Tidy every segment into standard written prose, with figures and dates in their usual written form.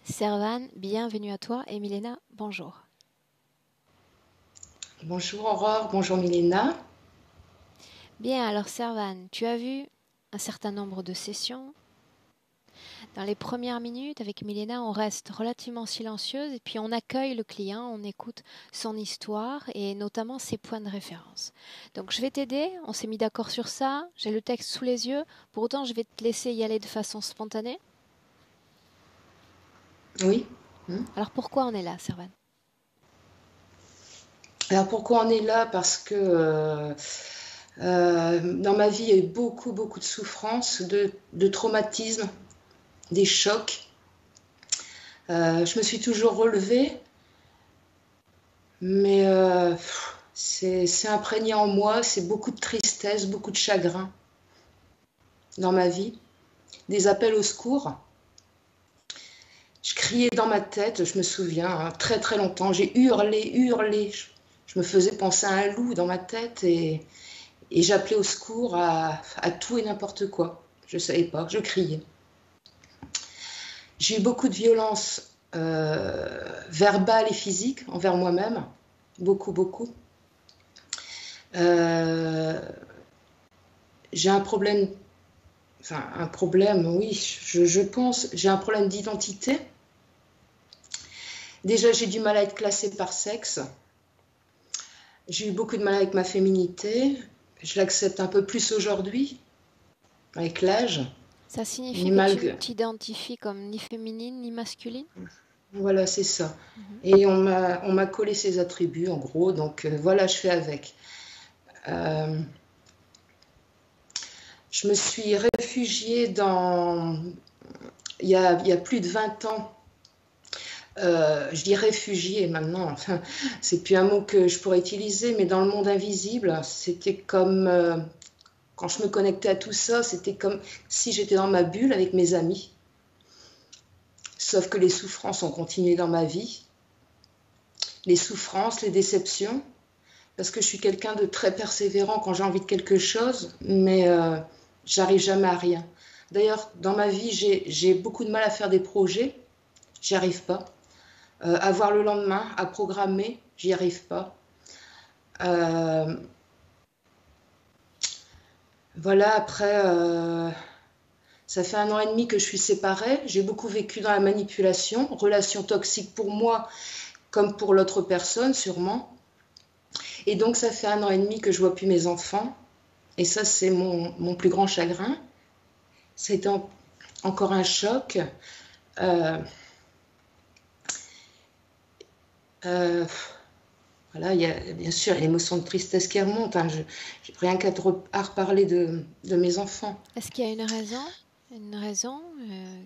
Servan, bienvenue à toi et Milena, bonjour. Bonjour Aurore, bonjour Milena. Bien, alors Servan, tu as vu un certain nombre de sessions. Dans les premières minutes, avec Milena, on reste relativement silencieuse et puis on accueille le client, on écoute son histoire et notamment ses points de référence. Donc je vais t'aider, on s'est mis d'accord sur ça, j'ai le texte sous les yeux, pour autant je vais te laisser y aller de façon spontanée. Oui. Alors pourquoi on est là, Servan? Alors pourquoi on est là? Parce que dans ma vie, il y a eu beaucoup de souffrances, de traumatismes, des chocs. Je me suis toujours relevée, mais c'est imprégné en moi, c'est beaucoup de tristesse, beaucoup de chagrin dans ma vie, des appels au secours. Je criais dans ma tête, je me souviens, hein, très longtemps, j'ai hurlé. Je me faisais penser à un loup dans ma tête et j'appelais au secours à tout et n'importe quoi. Je ne savais pas, je criais. J'ai eu beaucoup de violence verbale et physique envers moi-même. Beaucoup. Euh, j'ai un problème, oui, je pense, j'ai un problème d'identité. Déjà, j'ai du mal à être classée par sexe. J'ai eu beaucoup de mal avec ma féminité. Je l'accepte un peu plus aujourd'hui, avec l'âge. Ça signifie Mais que tu ne malgré... t'identifies comme ni féminine ni masculine? Voilà, c'est ça. Mhm. Et on m'a collé ses attributs, en gros. Donc voilà, je fais avec. Euh, je me suis réfugiée il y a plus de 20 ans. Je dis réfugiée maintenant, enfin, c'est plus un mot que je pourrais utiliser, mais dans le monde invisible, c'était comme, quand je me connectais à tout ça, c'était comme si j'étais dans ma bulle avec mes amis. Sauf que les souffrances ont continué dans ma vie. Les souffrances, les déceptions, parce que je suis quelqu'un de très persévérant quand j'ai envie de quelque chose, mais j'arrive jamais à rien. D'ailleurs, dans ma vie, j'ai beaucoup de mal à faire des projets, j'y arrive pas. À voir le lendemain, à programmer, j'y arrive pas. Euh, voilà, après, ça fait 1 an et demi que je suis séparée. J'ai beaucoup vécu dans la manipulation, relation toxique pour moi comme pour l'autre personne, sûrement. Et donc, ça fait 1 an et demi que je vois plus mes enfants. Et ça, c'est mon plus grand chagrin. C'était encore un choc. Euh, euh, voilà, il y a bien sûr l'émotion de tristesse qui remonte. Hein. J'ai rien qu'à reparler de mes enfants. Est-ce qu'il y a une raison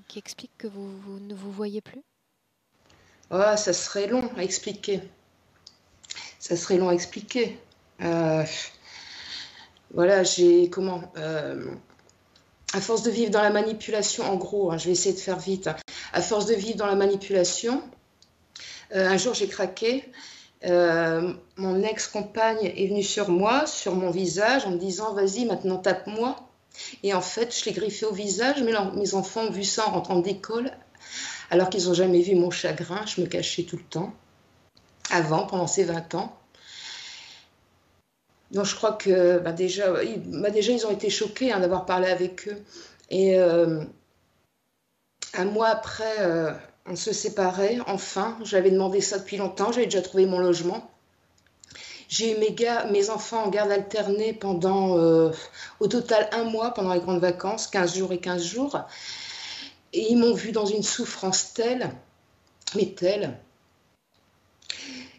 qui explique que vous ne vous voyez plus? Oh, ça serait long à expliquer. Ça serait long à expliquer. Euh, voilà, à force de vivre dans la manipulation, en gros, hein, je vais essayer de faire vite. Hein. À force de vivre dans la manipulation, un jour j'ai craqué. Mon ex-compagne est venue sur moi, sur mon visage, en me disant vas-y, maintenant tape-moi. Et en fait, je l'ai griffé au visage, mais mes enfants ont vu ça en rentrant d'école, alors qu'ils n'ont jamais vu mon chagrin. Je me cachais tout le temps, avant, pendant ces 20 ans. Donc je crois que déjà, ils ont été choqués hein, d'avoir parlé avec eux. Et un mois après, on se séparait, enfin. J'avais demandé ça depuis longtemps, j'avais déjà trouvé mon logement. J'ai eu mes enfants en garde alternée pendant, au total, 1 mois pendant les grandes vacances, 15 jours et 15 jours. Et ils m'ont vu dans une souffrance telle, mais telle,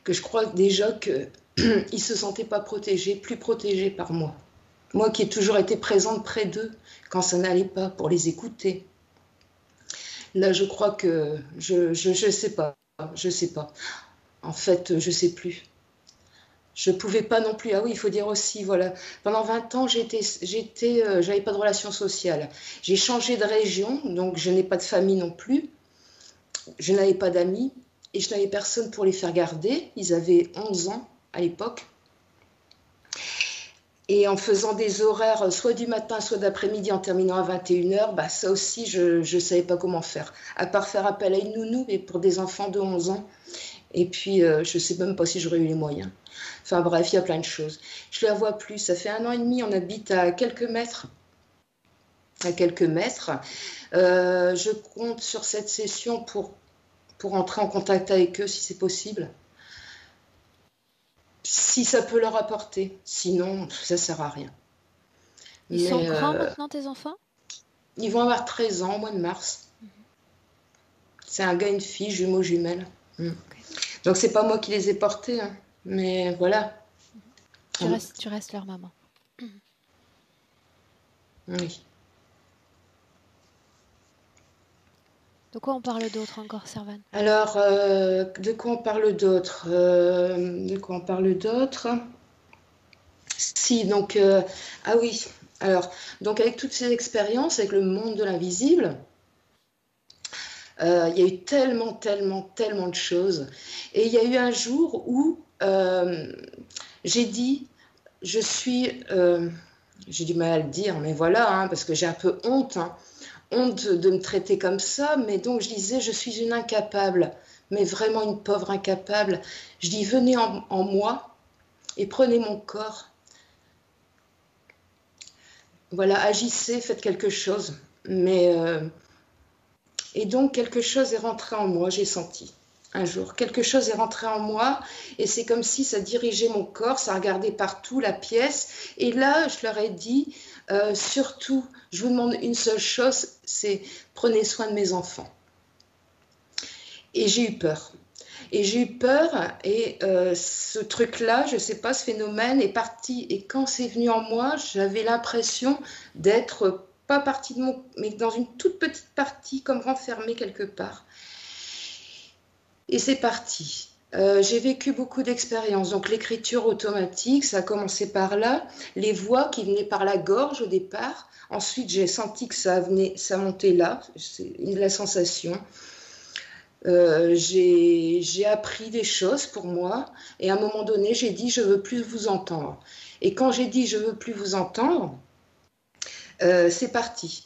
que je crois déjà qu'ils ne se sentaient pas protégés, plus protégés par moi. Moi qui ai toujours été présente près d'eux quand ça n'allait pas pour les écouter. Là, je crois que je sais pas, je sais pas. En fait, je sais plus. Je pouvais pas non plus. Ah oui, il faut dire aussi, voilà. Pendant 20 ans, j'avais pas de relation sociale. J'ai changé de région, donc je n'ai pas de famille non plus. Je n'avais pas d'amis et je n'avais personne pour les faire garder. Ils avaient 11 ans à l'époque. Et en faisant des horaires soit du matin, soit d'après-midi, en terminant à 21h, bah ça aussi, je ne savais pas comment faire. À part faire appel à une nounou, mais pour des enfants de 11 ans. Et puis, je ne sais même pas si j'aurais eu les moyens. Enfin bref, il y a plein de choses. Je ne la vois plus. Ça fait 1 an et demi, on habite à quelques mètres. À quelques mètres. Je compte sur cette session pour entrer en contact avec eux si c'est possible. Si ça peut leur apporter. Sinon, ça ne sert à rien. Ils sont grands maintenant, tes enfants? Ils vont avoir 13 ans au mois de mars. C'est un gars et une fille, jumeaux jumelles. Okay. Donc c'est pas moi qui les ai portés, hein. Mais voilà. Tu restes leur maman. Oui. De quoi on parle d'autre encore, Servane? Alors, de quoi on parle d'autre? Si, donc, ah oui. Alors, donc avec toutes ces expériences, avec le monde de l'invisible, il y a eu tellement de choses. Et il y a eu un jour où j'ai dit, j'ai du mal à le dire, mais voilà, hein, parce que j'ai un peu honte, hein, honte de me traiter comme ça, mais donc je disais, je suis une incapable, mais vraiment une pauvre incapable. Je dis, venez en moi et prenez mon corps. Voilà, agissez, faites quelque chose. Et donc, quelque chose est rentré en moi, j'ai senti. Un jour, quelque chose est rentré en moi et c'est comme si ça dirigeait mon corps, ça regardait partout la pièce. Et là, je leur ai dit, surtout, je vous demande une seule chose, c'est prenez soin de mes enfants. Et j'ai eu peur. Et ce truc-là, je ne sais pas, ce phénomène est parti. Et quand c'est venu en moi, j'avais l'impression d'être pas partie de mon... mais dans une toute petite partie, comme renfermée quelque part. Et c'est parti. J'ai vécu beaucoup d'expériences. Donc l'écriture automatique, ça a commencé par là. Les voix qui venaient par la gorge au départ. Ensuite, j'ai senti que ça montait là. C'est la sensation. J'ai appris des choses pour moi. Et à un moment donné, j'ai dit, je ne veux plus vous entendre. Et quand j'ai dit, je ne veux plus vous entendre, c'est parti.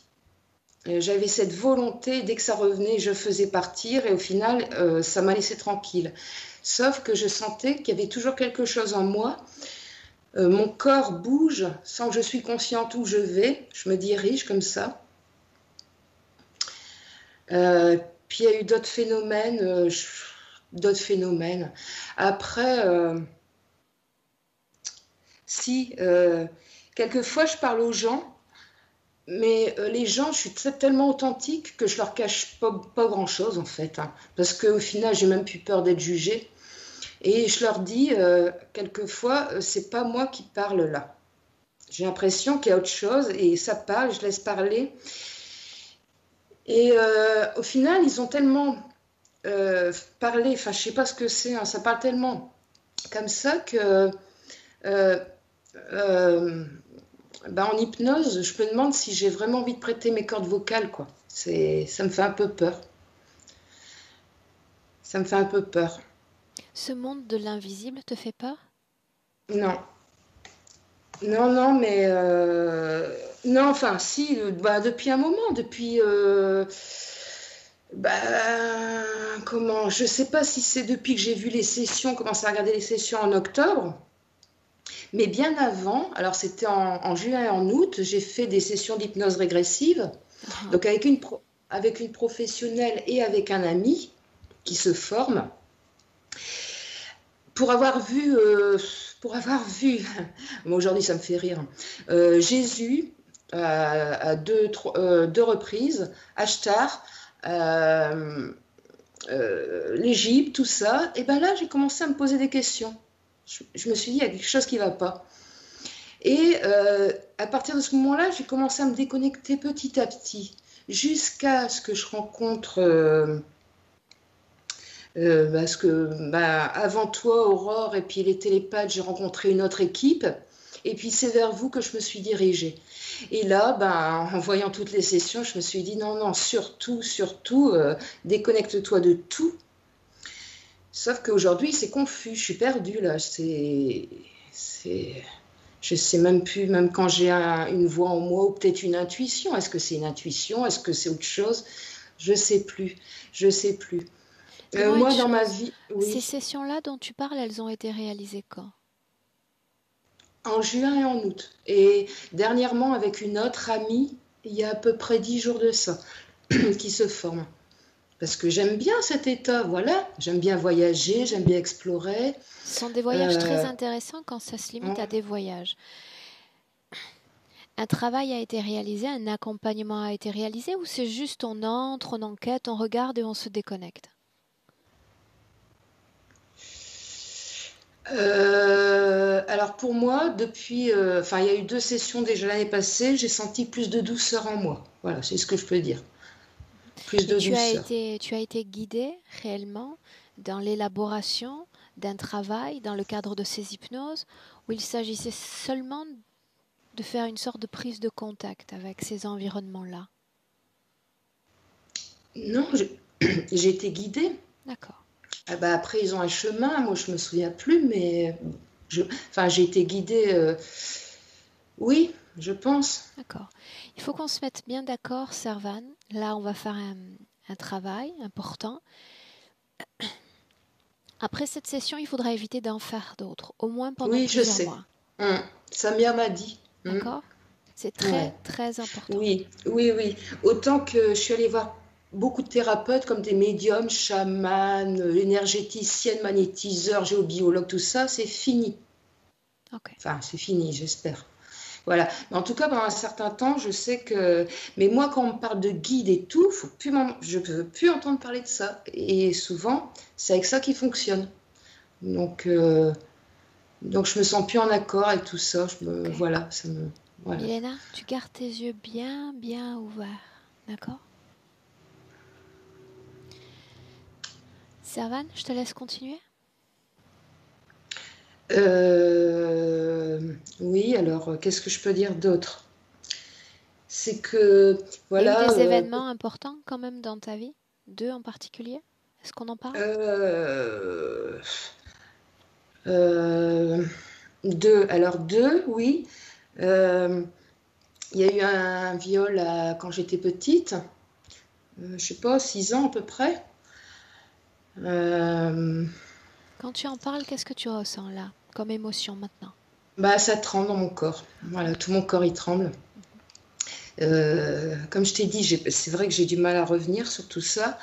J'avais cette volonté, dès que ça revenait, je faisais partir et au final, ça m'a laissé tranquille. Sauf que je sentais qu'il y avait toujours quelque chose en moi. Mon corps bouge sans que je suis consciente où je vais. Je me dirige comme ça. Puis il y a eu d'autres phénomènes. Après, quelquefois, je parle aux gens. Mais les gens, je suis tellement authentique que je leur cache pas grand-chose en fait. Hein, parce qu'au final, j'ai même plus peur d'être jugée. Et je leur dis, quelquefois, c'est pas moi qui parle là. J'ai l'impression qu'il y a autre chose et ça parle, je laisse parler. Et au final, ils ont tellement parlé, enfin, je sais pas ce que c'est, hein, ça parle tellement comme ça que... en hypnose, je me demande si j'ai vraiment envie de prêter mes cordes vocales, quoi. Ça me fait un peu peur. Ça me fait un peu peur. Ce monde de l'invisible te fait peur? Non. Non, mais... non, enfin, si, depuis un moment, comment... Je sais pas si c'est depuis que j'ai vu les sessions, commencé à regarder les sessions en octobre, mais bien avant, alors c'était en juin et en août, j'ai fait des sessions d'hypnose régressive, donc avec une professionnelle et avec un ami qui se forme, pour avoir vu, moi aujourd'hui ça me fait rire, Jésus à deux reprises, Ashtar, l'Égypte, tout ça, et ben là j'ai commencé à me poser des questions. Je me suis dit, il y a quelque chose qui ne va pas. Et à partir de ce moment-là, j'ai commencé à me déconnecter petit à petit, jusqu'à ce que je rencontre... parce que avant toi, Aurore, et puis les télépathes, j'ai rencontré une autre équipe. Et puis c'est vers vous que je me suis dirigée. Et là, en voyant toutes les sessions, je me suis dit, non, surtout, déconnecte-toi de tout. Sauf qu'aujourd'hui, c'est confus, je suis perdue là. Je sais même plus, même quand j'ai une voix en moi ou peut-être une intuition. Est-ce que c'est une intuition? Est-ce que c'est autre chose? Je sais plus. Je sais plus. Dis-moi une Moi, dans ma chose, vie, ces oui, sessions-là dont tu parles, elles ont été réalisées quand? en juin et en août. Et dernièrement, avec une autre amie, il y a à peu près 10 jours de ça, qui se forment. Parce que j'aime bien cet état, voilà. J'aime bien voyager, j'aime bien explorer. Ce sont des voyages très Euh, intéressants quand ça se limite à on- des voyages. Un travail a été réalisé, un accompagnement a été réalisé ou c'est juste on entre, on enquête, on regarde et on se déconnecte? alors pour moi, depuis, enfin, il y a eu 2 sessions déjà l'année passée, j'ai senti plus de douceur en moi. Voilà, c'est ce que je peux dire. Plus Et de douceur. tu as été guidé réellement dans l'élaboration d'un travail dans le cadre de ces hypnoses où il s'agissait seulement de faire une sorte de prise de contact avec ces environnements-là. Non, j'ai été guidée. D'accord, Ah bah après, ils ont un chemin, moi je me souviens plus, mais enfin, j'ai été guidée. Oui, je pense. d'accord. Il faut qu'on se mette bien d'accord, Servan. Là, on va faire un travail important. Après cette session, il faudra éviter d'en faire d'autres, au moins pendant Oui, je plusieurs sais. mois. Hum. Samia m'a dit. D'accord? C'est très, Ouais. très important. Oui, oui, oui. Autant que je suis allée voir beaucoup de thérapeutes comme des médiums, chamans, énergéticiennes, magnétiseurs, géobiologues, tout ça, c'est fini. Ok. Enfin, c'est fini, j'espère. Voilà. Mais en tout cas, pendant un certain temps, je sais que. Mais moi, quand on me parle de guide et tout, je ne veux plus entendre parler de ça. Et souvent, c'est avec ça qui fonctionne. Donc, euh, donc je me sens plus en accord avec tout ça. Ok. Voilà, ça me. Voilà. Milena, tu gardes tes yeux bien, bien ouverts. D'accord? Servan, je te laisse continuer. Oui, alors, qu'est-ce que je peux dire d'autre? C'est que, Il y a eu voilà, des événements importants quand même dans ta vie? Deux en particulier? Est-ce qu'on en parle? euh, euh, alors deux, oui. Euh, il y a eu un viol quand j'étais petite, je sais pas, 6 ans à peu près. Euh, Quand tu en parles, qu'est-ce que tu ressens là, comme émotion maintenant? Bah, ça tremble dans mon corps. Voilà, tout mon corps il tremble. Comme je t'ai dit, c'est vrai que j'ai du mal à revenir sur tout ça.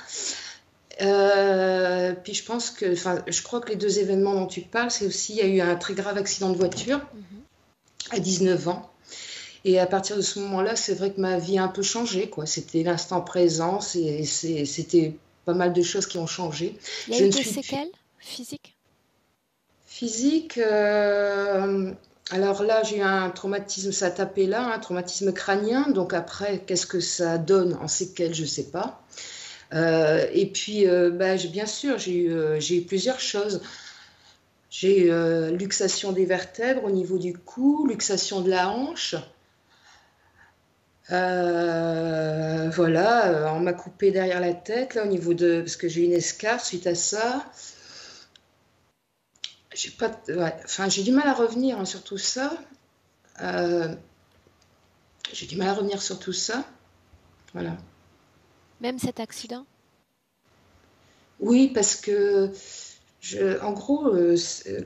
Puis je pense que, enfin, je crois que les 2 événements dont tu parles, c'est aussi, il y a eu un très grave accident de voiture Mhm. à 19 ans. Et à partir de ce moment-là, c'est vrai que ma vie a un peu changé, quoi. C'était l'instant présent, c'était pas mal de choses qui ont changé. Il y a Je eu ne des suis plus séquelles physiques? physique. Alors là, j'ai eu un traumatisme, ça a tapé là, un traumatisme crânien. Donc après, qu'est-ce que ça donne en séquelles, je sais pas. Et puis, bah, bien sûr, j'ai eu plusieurs choses. J'ai eu luxation des vertèbres au niveau du cou, luxation de la hanche. Voilà, on m'a coupé derrière la tête, là, au niveau de. Parce que j'ai eu une escarre suite à ça. J'ai pas. Ouais, enfin, j'ai du mal à revenir hein, sur tout ça. Euh, j'ai du mal à revenir sur tout ça. Voilà. Même cet accident? Oui, parce que en gros,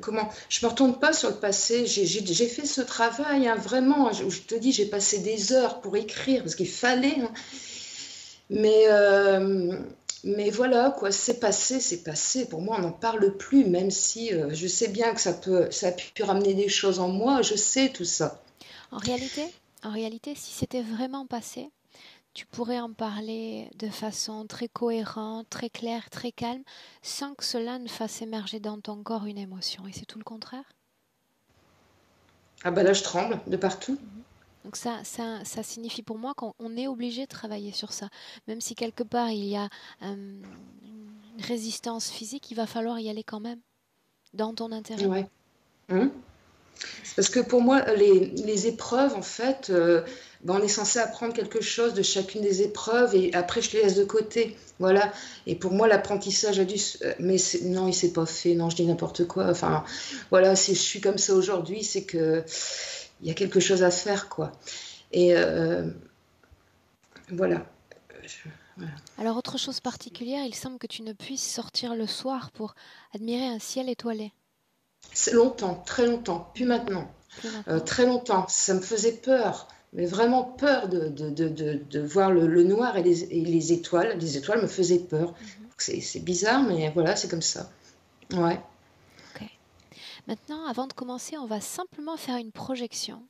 comment, je me retourne pas sur le passé. J'ai fait ce travail, hein, vraiment. Où je te dis, j'ai passé des heures pour écrire parce qu'il fallait. Hein. Mais, euh, mais voilà, quoi, c'est passé, c'est passé. Pour moi, on n'en parle plus, même si je sais bien que ça a pu ramener des choses en moi. Je sais tout ça. En réalité, en réalité, si c'était vraiment passé, tu pourrais en parler de façon très cohérente, très claire, très calme, sans que cela ne fasse émerger dans ton corps une émotion. Et c'est tout le contraire. Ah bah là, je tremble de partout. Mhm. Donc ça signifie pour moi qu'on est obligé de travailler sur ça. Même si quelque part il y a une résistance physique, il va falloir y aller quand même, dans ton intérêt. Ouais. Hein. Parce que pour moi, les épreuves, en fait, ben, on est censé apprendre quelque chose de chacune des épreuves et après, je les laisse de côté. Voilà. Et pour moi, l'apprentissage a dû. Mais non, il s'est pas fait. Non, je dis n'importe quoi. Enfin, voilà, si je suis comme ça aujourd'hui, c'est que il y a quelque chose à faire, quoi. Et voilà. Voilà. Alors, autre chose particulière, il semble que tu ne puisses sortir le soir pour admirer un ciel étoilé. C'est longtemps, très longtemps, plus maintenant. Plus maintenant. Très longtemps. Ça me faisait peur, mais vraiment peur de voir le noir et les étoiles. Les étoiles me faisaient peur. C'est bizarre, mais voilà, c'est comme ça. Ouais. Ok. Maintenant, avant de commencer, on va simplement faire une projection.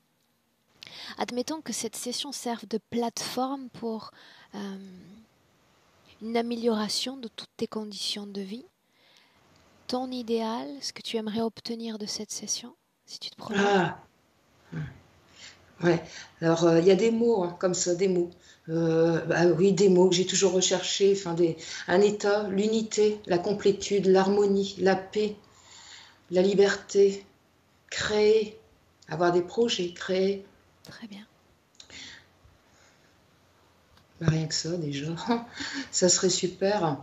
Admettons que cette session serve de plateforme pour une amélioration de toutes tes conditions de vie. Ton idéal, ce que tu aimerais obtenir de cette session, si tu te projettes. Ah, ouais. Alors, il y a des mots, hein, comme ça, des mots. Bah oui, des mots que j'ai toujours recherchés. Enfin, un état, l'unité, la complétude, l'harmonie, la paix, la liberté, créer, avoir des projets, créer. Très bien. Bah, rien que ça, déjà. Ça serait super.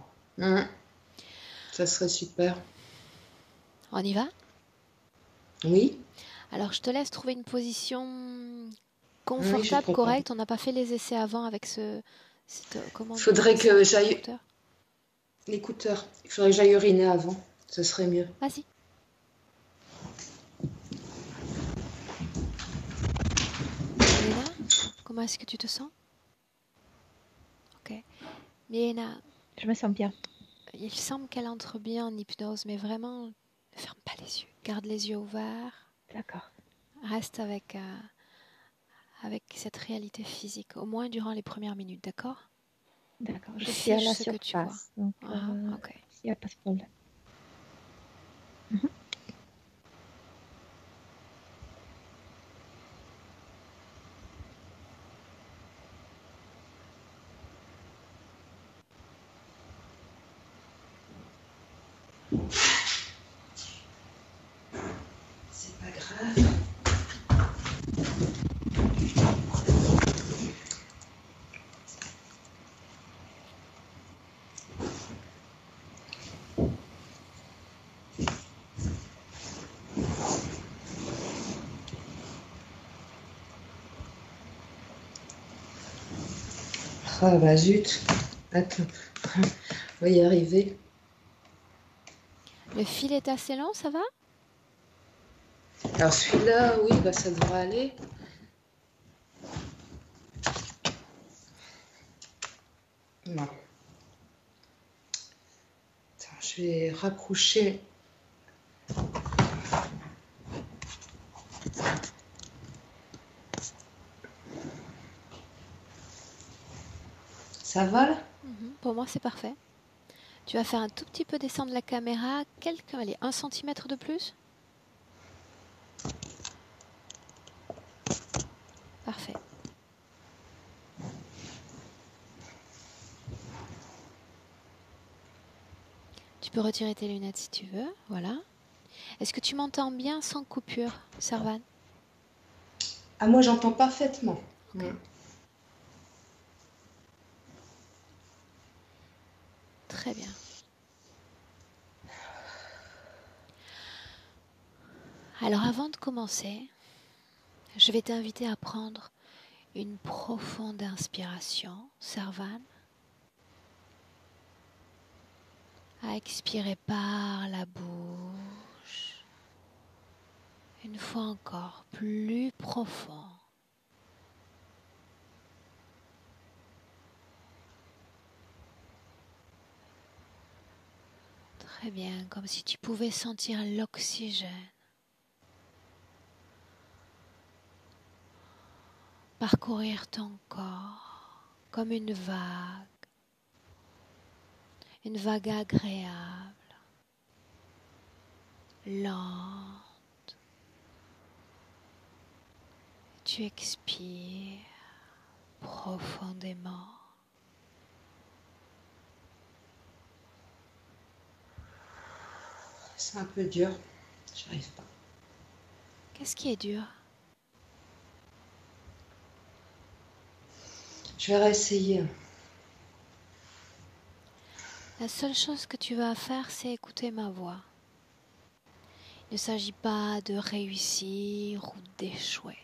Ça serait super. On y va? Oui. Alors, je te laisse trouver une position Oui, je confortable, prépare. correcte. On n'a pas fait les essais avant avec comment on Faudrait appelle ça, que j'aille. écouteur. L'écouteur. Il faudrait que j'aille uriner avant. Ce serait mieux. Vas-y. Milena, comment est-ce que tu te sens? Ok. Milena, Je me sens bien. il semble qu'elle entre bien en hypnose, mais vraiment, ne ferme pas les yeux. Garde les yeux ouverts. D'accord. Reste avec cette réalité physique, au moins durant les premières minutes, d'accord? D'accord. Et Je suis à fiche la ce que tu vois. surface. Donc, Ok. il n'y a pas de problème. C'est pas grave. Ah bah zut. Attends. On va y arriver. Le fil est assez long, ça va? Alors celui-là, oui, bah ça devrait aller. Non. Attends, je vais rapprocher. Ça va là? Pour moi, c'est parfait. Tu vas faire un tout petit peu descendre la caméra, allez, 1 centimètre de plus. Parfait. Tu peux retirer tes lunettes si tu veux, voilà. Est-ce que tu m'entends bien sans coupure, Servan? Ah, moi j'entends parfaitement. Ok. Très bien. Alors avant de commencer, je vais t'inviter à prendre une profonde inspiration, Servan, à expirer par la bouche. Une fois encore, plus profond. Très bien, comme si tu pouvais sentir l'oxygène parcourir ton corps comme une vague agréable, lente. Tu expires profondément. C'est un peu dur. J'arrive pas. Qu'est-ce qui est dur? Je vais réessayer. La seule chose que tu vas faire, c'est écouter ma voix. Il ne s'agit pas de réussir ou d'échouer.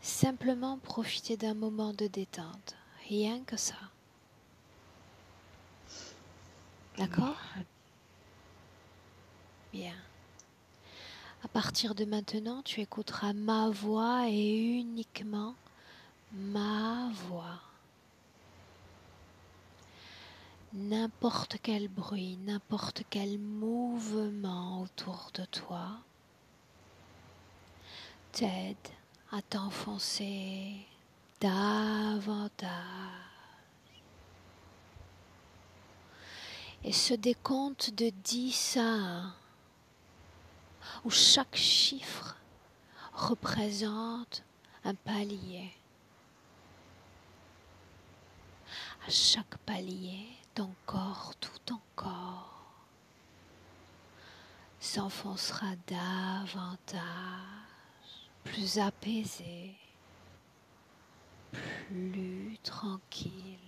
Simplement profiter d'un moment de détente. Rien que ça. D'accord? Bien. À partir de maintenant, tu écouteras ma voix et uniquement ma voix. N'importe quel bruit, n'importe quel mouvement autour de toi t'aide à t'enfoncer davantage. Et ce décompte de 10 à 1, où chaque chiffre représente un palier. À chaque palier, ton corps, tout ton corps, s'enfoncera davantage, plus apaisé, plus tranquille.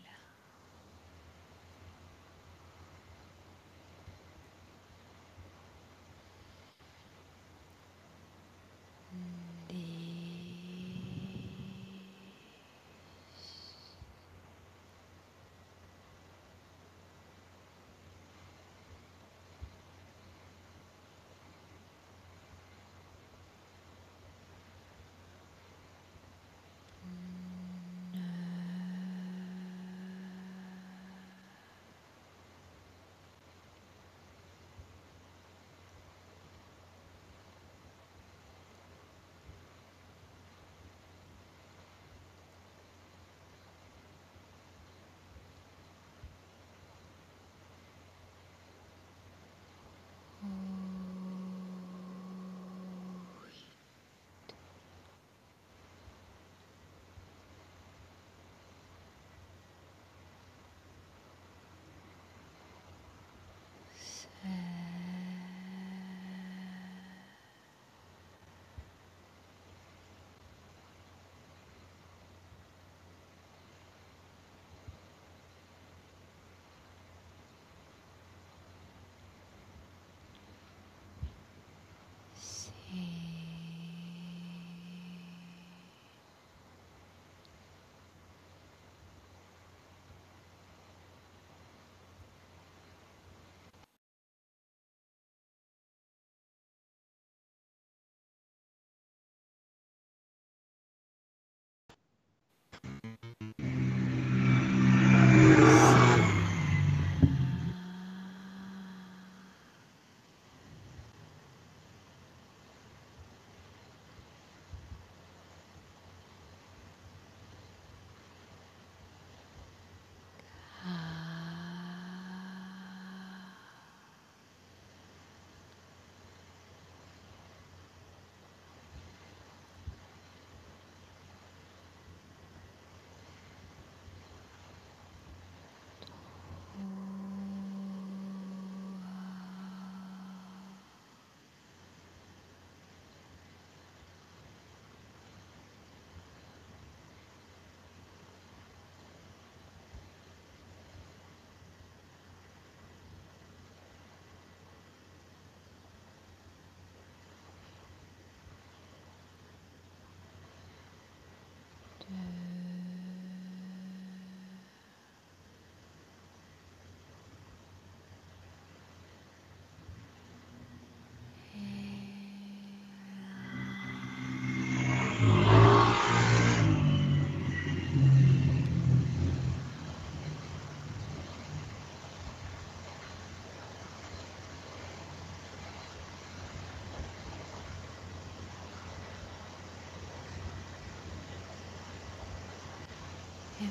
Et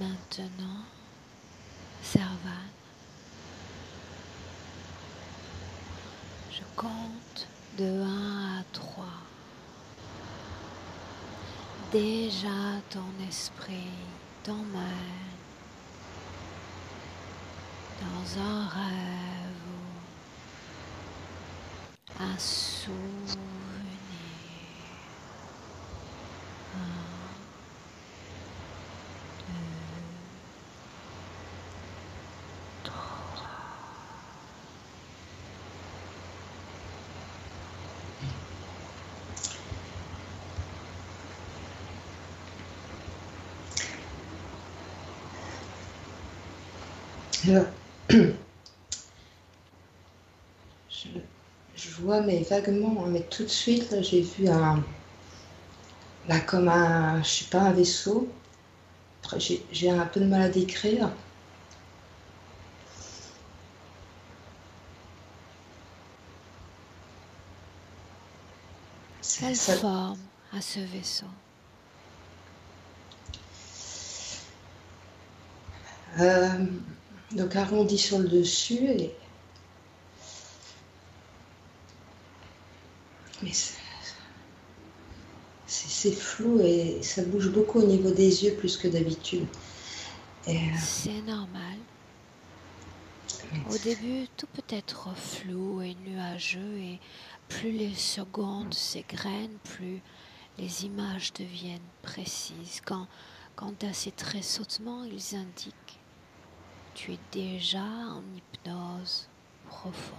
maintenant, Servane, je compte de 1 à 3. Déjà ton esprit t'emmène dans un rêve ou un souvenir. 1, 2, 3. Euh, je, je vois, mais vaguement, hein, mais tout de suite, là, j'ai vu là, comme je sais pas, un vaisseau. Après, j'ai un peu de mal à décrire. Quelle Ça, forme a ce vaisseau? donc arrondi sur le dessus, mais c'est flou et ça bouge beaucoup au niveau des yeux plus que d'habitude. C'est normal. Au début, tout peut être flou et nuageux, et plus les secondes s'égrènent, plus les images deviennent précises. Quand tu as ces tressautements, ils indiquent que tu es déjà en hypnose profonde.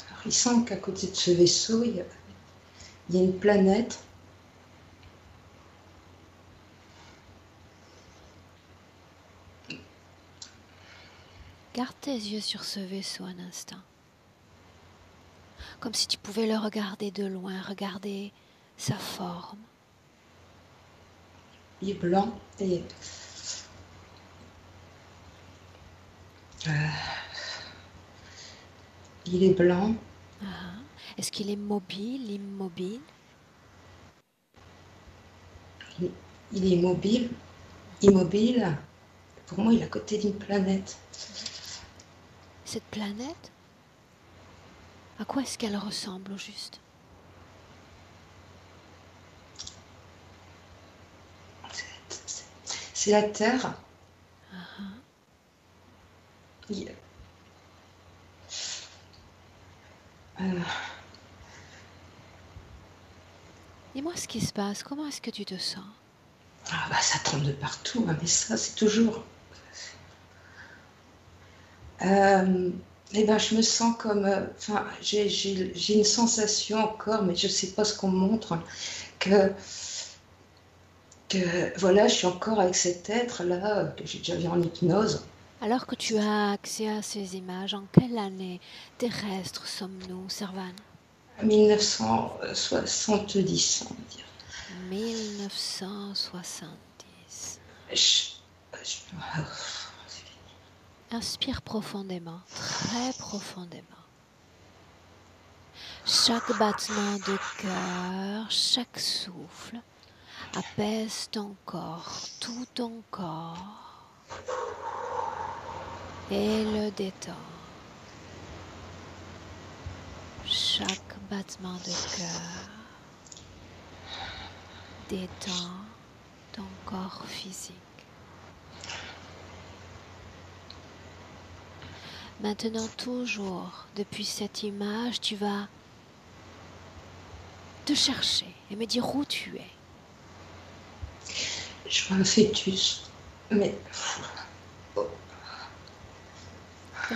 Alors, il semble qu'à côté de ce vaisseau, il y a une planète. Garde tes yeux sur ce vaisseau un instant. Comme si tu pouvais le regarder de loin, regarder sa forme. Il est blanc et il est blanc. Est-ce qu'il est mobile, immobile? Il est immobile. Immobile. Pour moi, il est à côté d'une planète. Cette planète, à quoi est-ce qu'elle ressemble au juste? C'est la Terre. Dis-moi ce qui se passe, comment est-ce que tu te sens? Ah bah ça tombe de partout, hein, mais ça c'est toujours. Eh ben je me sens comme, enfin j'ai une sensation encore, mais je sais pas ce qu'on me montre, que voilà, je suis encore avec cet être là que j'ai déjà vu en hypnose. Alors que tu as accès à ces images, en quelle année terrestre sommes-nous, Servan? 1970, on va dire. 1970. Inspire profondément, très profondément. Chaque battement de cœur, chaque souffle apaise ton corps, tout ton corps, et le détend. Chaque battement de cœur détend ton corps physique. Maintenant, toujours, depuis cette image, tu vas te chercher et me dire où tu es. Je vois un fœtus, mais... De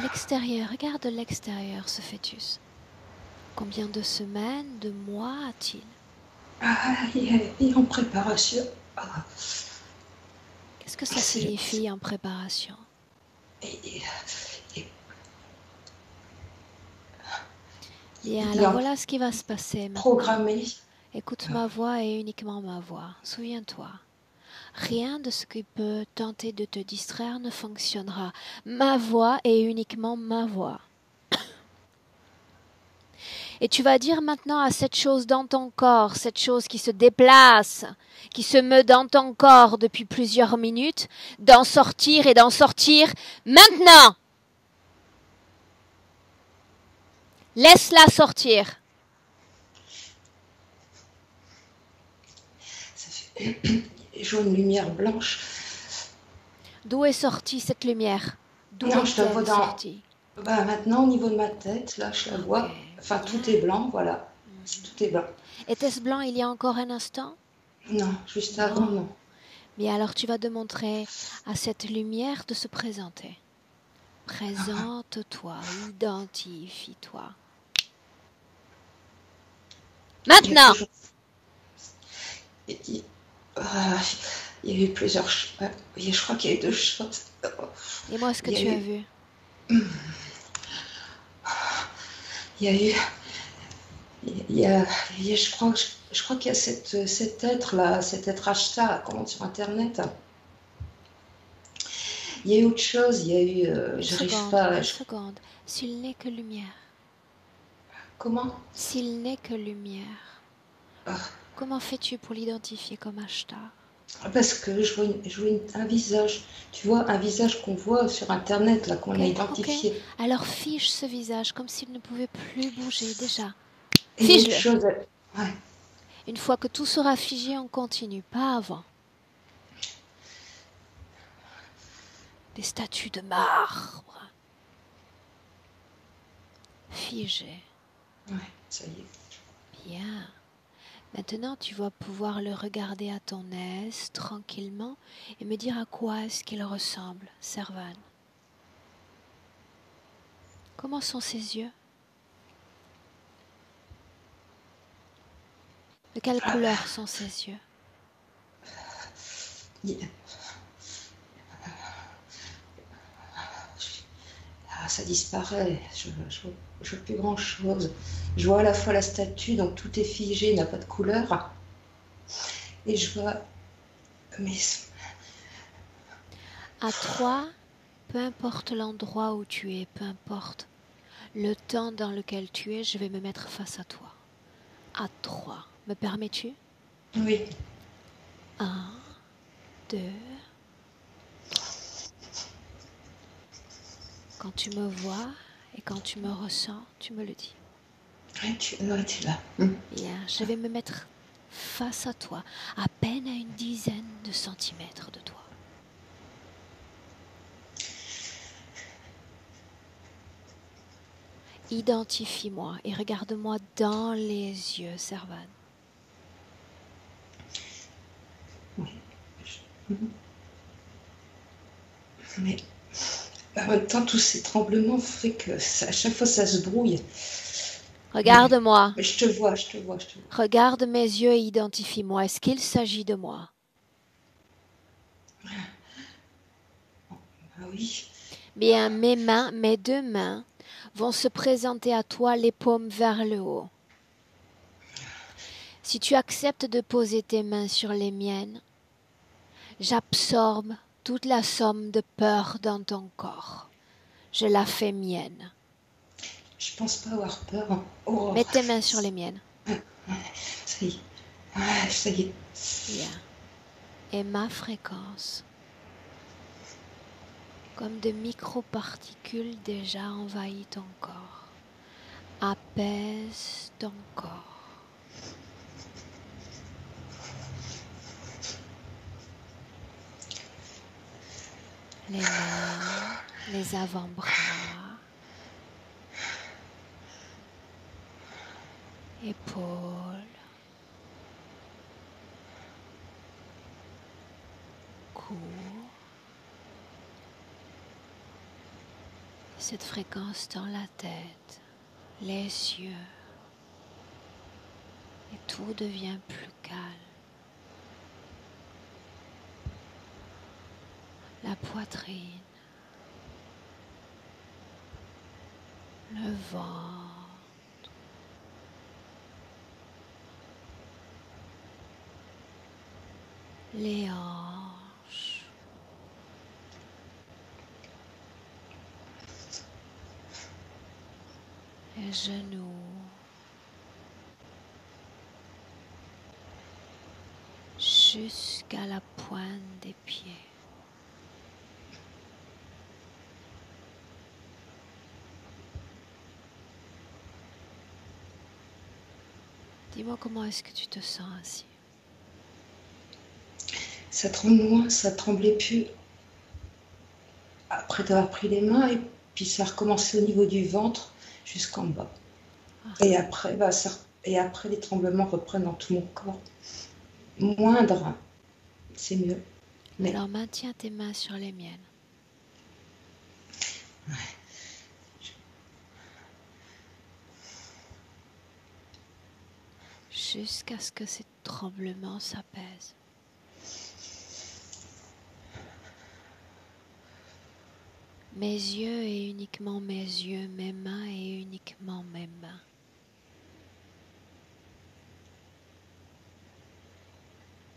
l'extérieur, regarde de l'extérieur ce fœtus. Combien de semaines, de mois a-t-il? Il est en préparation. Qu'est-ce que ça signifie en préparation? Bien, alors voilà ce qui va se passer maintenant. Programmé. Écoute ma voix et uniquement ma voix. Souviens-toi, rien de ce qui peut tenter de te distraire ne fonctionnera. Ma voix et uniquement ma voix. Et tu vas dire maintenant à cette chose dans ton corps, cette chose qui se déplace, qui se meut dans ton corps depuis plusieurs minutes, d'en sortir et d'en sortir maintenant. Laisse-la sortir. Ça fait jaune lumière blanche. D'où est sortie cette lumière? D'où est-elle sortie? Bah, maintenant, au niveau de ma tête, là, je la vois. Enfin, tout est blanc, voilà. Tout est blanc. Était-ce blanc il y a encore un instant? Non, juste avant, non. Mais alors, tu vas demander à cette lumière de se présenter. Présente-toi, identifie-toi. Maintenant! Il y a eu plusieurs choses. Oui, je crois qu'il y a eu 2 choses. Et moi, ce que Il y a tu as eu, vu? il y a eu, il y a, je crois qu'il y a cet être-là, cet être Ashta, comment sur Internet. Il y a eu autre chose, il y a eu, j'arrive pas, Une seconde. S'il n'est que lumière. comment? S'il n'est que lumière. Ah, Comment fais-tu pour l'identifier comme Ashtar? parce que je vois un visage, tu vois, un visage qu'on voit sur Internet, là, qu'on a Ok. identifié. Alors fiche ce visage comme s'il ne pouvait plus bouger déjà. Et il y a autre Fige-le. chose, ouais. Une fois que tout sera figé, on continue, pas avant. Des statues de marbre. Figées. Ouais, ça y est. Bien. Maintenant, tu vas pouvoir le regarder à ton aise, tranquillement, et me dire à quoi est-ce qu'il ressemble, Servan. Comment sont ses yeux? De quelle couleur sont ses yeux? Il- ça disparaît, je vois plus grand-chose. Je vois à la fois la statue, donc tout est figé, n'a pas de couleur, et je vois... Mais À toi, peu importe l'endroit où tu es, peu importe le temps dans lequel tu es, je vais me mettre face à toi. À 3. Me permets-tu? oui, 1, 2, 3. Quand tu me vois et quand tu me ressens, tu me le dis. tu es là. Bien, je vais me mettre face à toi, à peine à une dizaine de centimètres de toi. Identifie-moi et regarde-moi dans les yeux, Servan. Oui. Mais en même temps, tous ces tremblements font que à chaque fois ça se brouille. Regarde-moi. Mais je te vois, je te vois, je te vois. Regarde mes yeux et identifie-moi. Est-ce qu'il s'agit de moi? Ah oui. Bien, mes 2 mains vont se présenter à toi, les paumes vers le haut. Si tu acceptes de poser tes mains sur les miennes, j'absorbe toute la somme de peur dans ton corps. Je la fais mienne. Je pense pas avoir peur. Oh, Mets tes mains sur les miennes. ça y est. Ah, ça y est. Bien. Et ma fréquence, comme de microparticules déjà envahit ton corps, apaise ton corps. Les mains, les avant-bras, épaules, cou. Cette fréquence dans la tête, les yeux, et tout devient plus calme. La poitrine, le ventre, les hanches, les genoux, jusqu'à la pointe des pieds. Dis-moi comment est-ce que tu te sens ainsi? Ça tremble moins, ça tremblait plus après t'avoir pris les mains, et puis ça a recommencé au niveau du ventre jusqu'en bas. Et après, et après les tremblements reprennent dans tout mon corps. Moindre, c'est mieux. Mais Alors maintiens tes mains sur les miennes. Jusqu'à ce que ces tremblements s'apaisent. Mes yeux et uniquement mes yeux, mes mains et uniquement mes mains.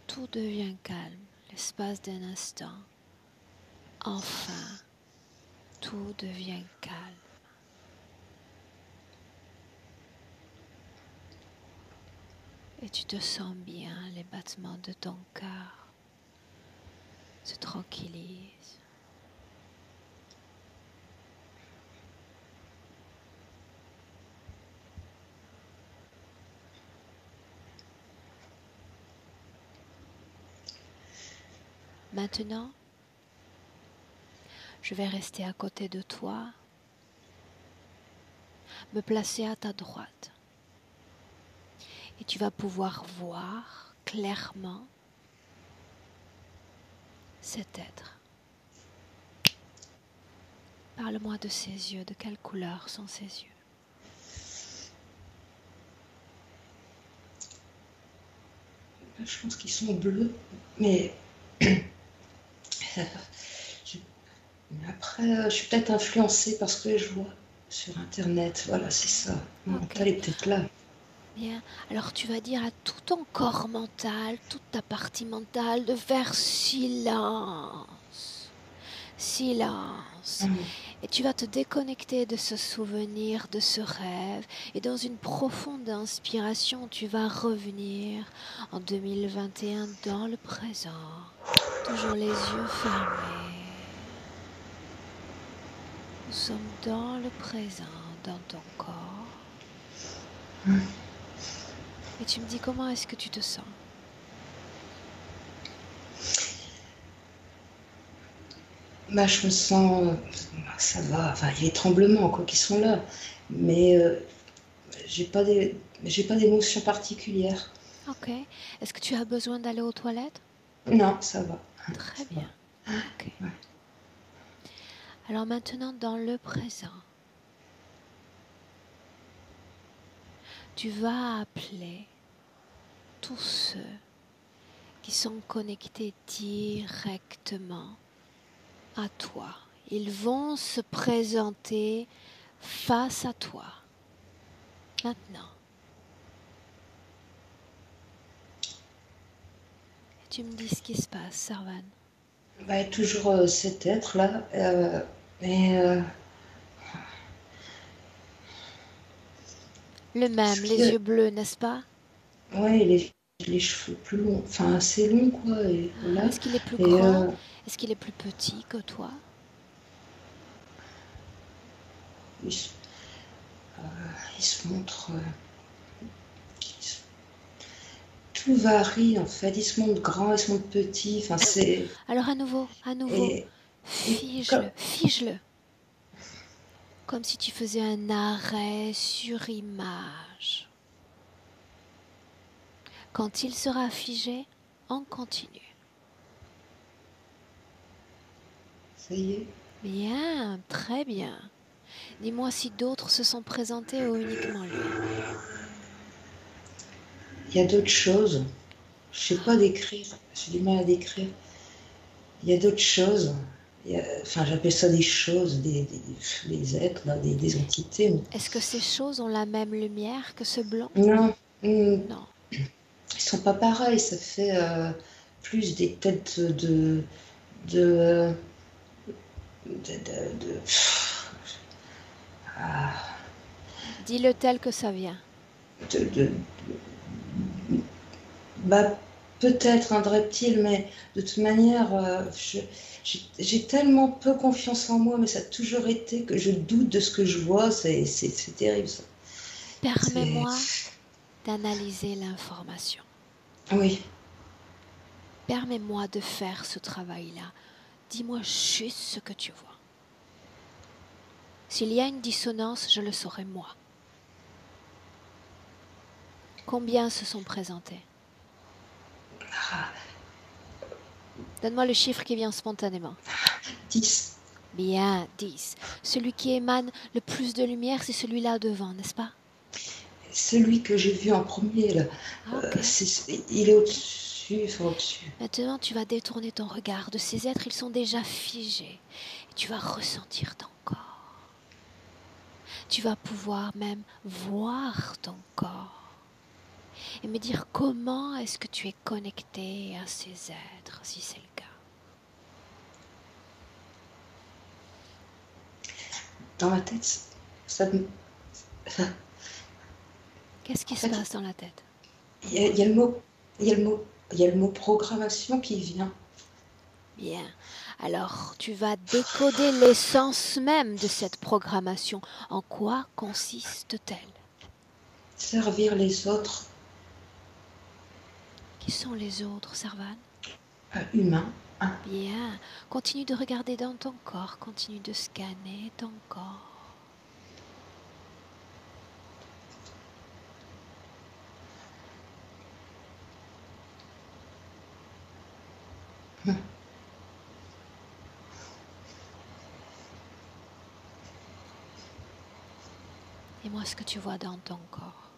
Tout devient calme, l'espace d'un instant. Enfin, tout devient calme. Et tu te sens bien, les battements de ton cœur se tranquillisent. Maintenant, je vais rester à côté de toi, me placer à ta droite. Et tu vas pouvoir voir clairement cet être. Parle-moi de ses yeux, de quelle couleur sont ses yeux? Je pense qu'ils sont bleus, mais après, je suis peut-être influencée par ce que je vois sur Internet. Voilà, c'est ça. Mon mental est peut-être là. Bien, alors tu vas dire à tout ton corps mental, toute ta partie mentale de faire silence. Silence. Et tu vas te déconnecter de ce souvenir, de ce rêve. Et dans une profonde inspiration, tu vas revenir en 2021 dans le présent. Toujours les yeux fermés. Nous sommes dans le présent, dans ton corps. Et tu me dis comment est-ce que tu te sens? Bah, je me sens, ça va. Enfin, il y a les tremblements quoi qui sont là, mais j'ai pas d'émotion particulière. Ok. Est-ce que tu as besoin d'aller aux toilettes? Non, ça va. Très bien. Ok. Alors maintenant, dans le présent, tu vas appeler tous ceux qui sont connectés directement à toi. Ils vont se présenter face à toi. Maintenant. Et tu me dis ce qui se passe, Sarvan. Bah, toujours cet être-là. Et le même, les yeux bleus, n'est-ce pas? ouais, les cheveux plus longs, enfin assez longs quoi. Et voilà. Est-ce qu'il est plus grand? Est-ce qu'il est plus petit que toi? Il se montre. Tout varie en fait. Il se montre grand, il se montre petit. Enfin, c'est. Alors à nouveau, fige-le. Comme si tu faisais un arrêt sur image. Quand il sera figé, on continue. Ça y est. Bien, très bien. Dis-moi si d'autres se sont présentés ou uniquement lui. Il y a d'autres choses. Je sais pas décrire. J'ai du mal à décrire. Il y a d'autres choses. Enfin, j'appelle ça des choses, des êtres, là, des entités. Est-ce que ces choses ont la même lumière que ce blanc? Non. Non. Ils sont pas pareils. Ça fait plus des têtes Dis-le tel que ça vient. Bah, peut-être un reptile, mais de toute manière, j'ai tellement peu confiance en moi, mais ça a toujours été que je doute de ce que je vois. C'est terrible, ça. Permets-moi d'analyser l'information. Oui. Permets-moi de faire ce travail-là. Dis-moi juste ce que tu vois. S'il y a une dissonance, je le saurai moi. Combien se sont présentés? Donne-moi le chiffre qui vient spontanément. 10. Bien, 10. Celui qui émane le plus de lumière, c'est celui-là devant, n'est-ce pas? Celui que j'ai vu en premier, là, Okay. il est au-dessus. au-dessus, il faut au-dessus. Maintenant, tu vas détourner ton regard de ces êtres, ils sont déjà figés. Et tu vas ressentir ton corps. Tu vas pouvoir même voir ton corps. Et me dire comment est-ce que tu es connecté à ces êtres, si c'est le cas. Dans ma tête, ça me... Qu'est-ce qui En se fait, passe dans la tête? il y a le mot, il y a le mot programmation qui vient. Bien. Alors, tu vas décoder l'essence même de cette programmation. En quoi consiste-t-elle? Servir les autres Qui sont les autres, Servan? humains. Bien. Continue de regarder dans ton corps. Continue de scanner ton corps. Dis-moi ce que tu vois dans ton corps.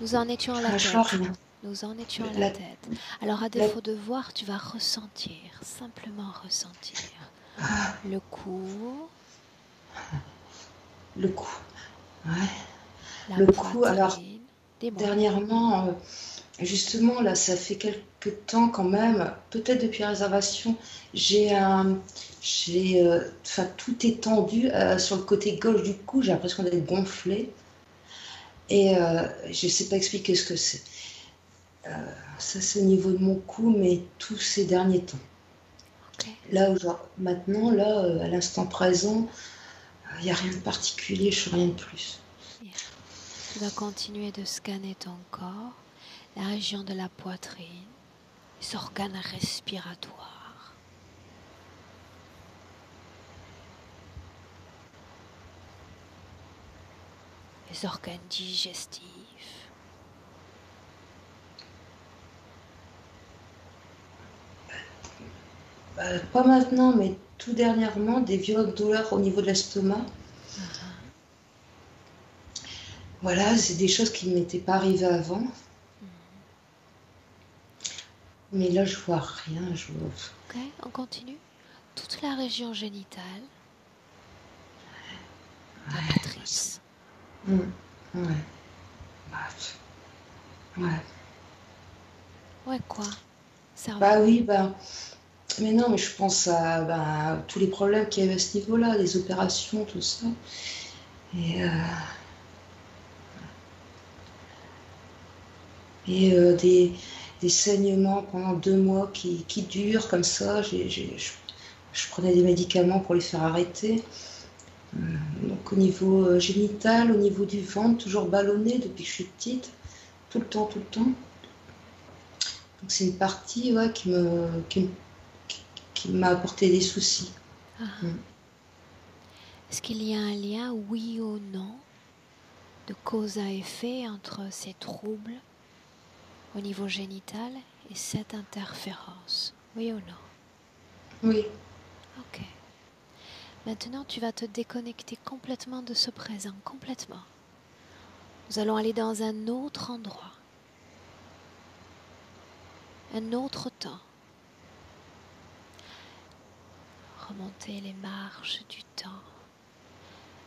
Nous en étions à la Je vois tête. rien. Nous en étions à la La- tête. Alors, à défaut de voir, tu vas ressentir, simplement ressentir. Le cou, Le coup. Ouais. la Le poitrine. coup, alors, Dis-moi. dernièrement, justement, là, ça fait quelques temps quand même, peut-être depuis la réservation, enfin, tout est tendu sur le côté gauche du cou, j'ai l'impression d'être gonflé. Et je ne sais pas expliquer ce que c'est. Ça, c'est au niveau de mon cou, mais tous ces derniers temps. Ok. Là, maintenant, là, à l'instant présent, il n'y a rien de particulier, je ne sais rien de plus. Bien. Tu vas continuer de scanner ton corps, la région de la poitrine, les organes respiratoires. Les organes digestifs. Pas maintenant, mais tout dernièrement, des violentes douleurs au niveau de l'estomac. Voilà, c'est des choses qui ne m'étaient pas arrivées avant. Mais là, je vois rien. Ok, on continue. Toute la région génitale, la matrice. Ouais. Ouais. Ouais, quoi? Bah oui, mais non, mais je pense à tous les problèmes qu'il y avait à ce niveau-là, les opérations, tout ça. Et des saignements pendant 2 mois qui durent comme ça. Je prenais des médicaments pour les faire arrêter. Donc au niveau génital, au niveau du ventre, toujours ballonné depuis que je suis petite, tout le temps, tout le temps. Donc c'est une partie qui m'a apporté des soucis. Est-ce qu'il y a un lien, oui ou non, de cause à effet entre ces troubles au niveau génital et cette interférence? Oui ou non? Oui. Ok. Maintenant, tu vas te déconnecter complètement de ce présent, complètement. Nous allons aller dans un autre endroit, un autre temps. Remonter les marches du temps.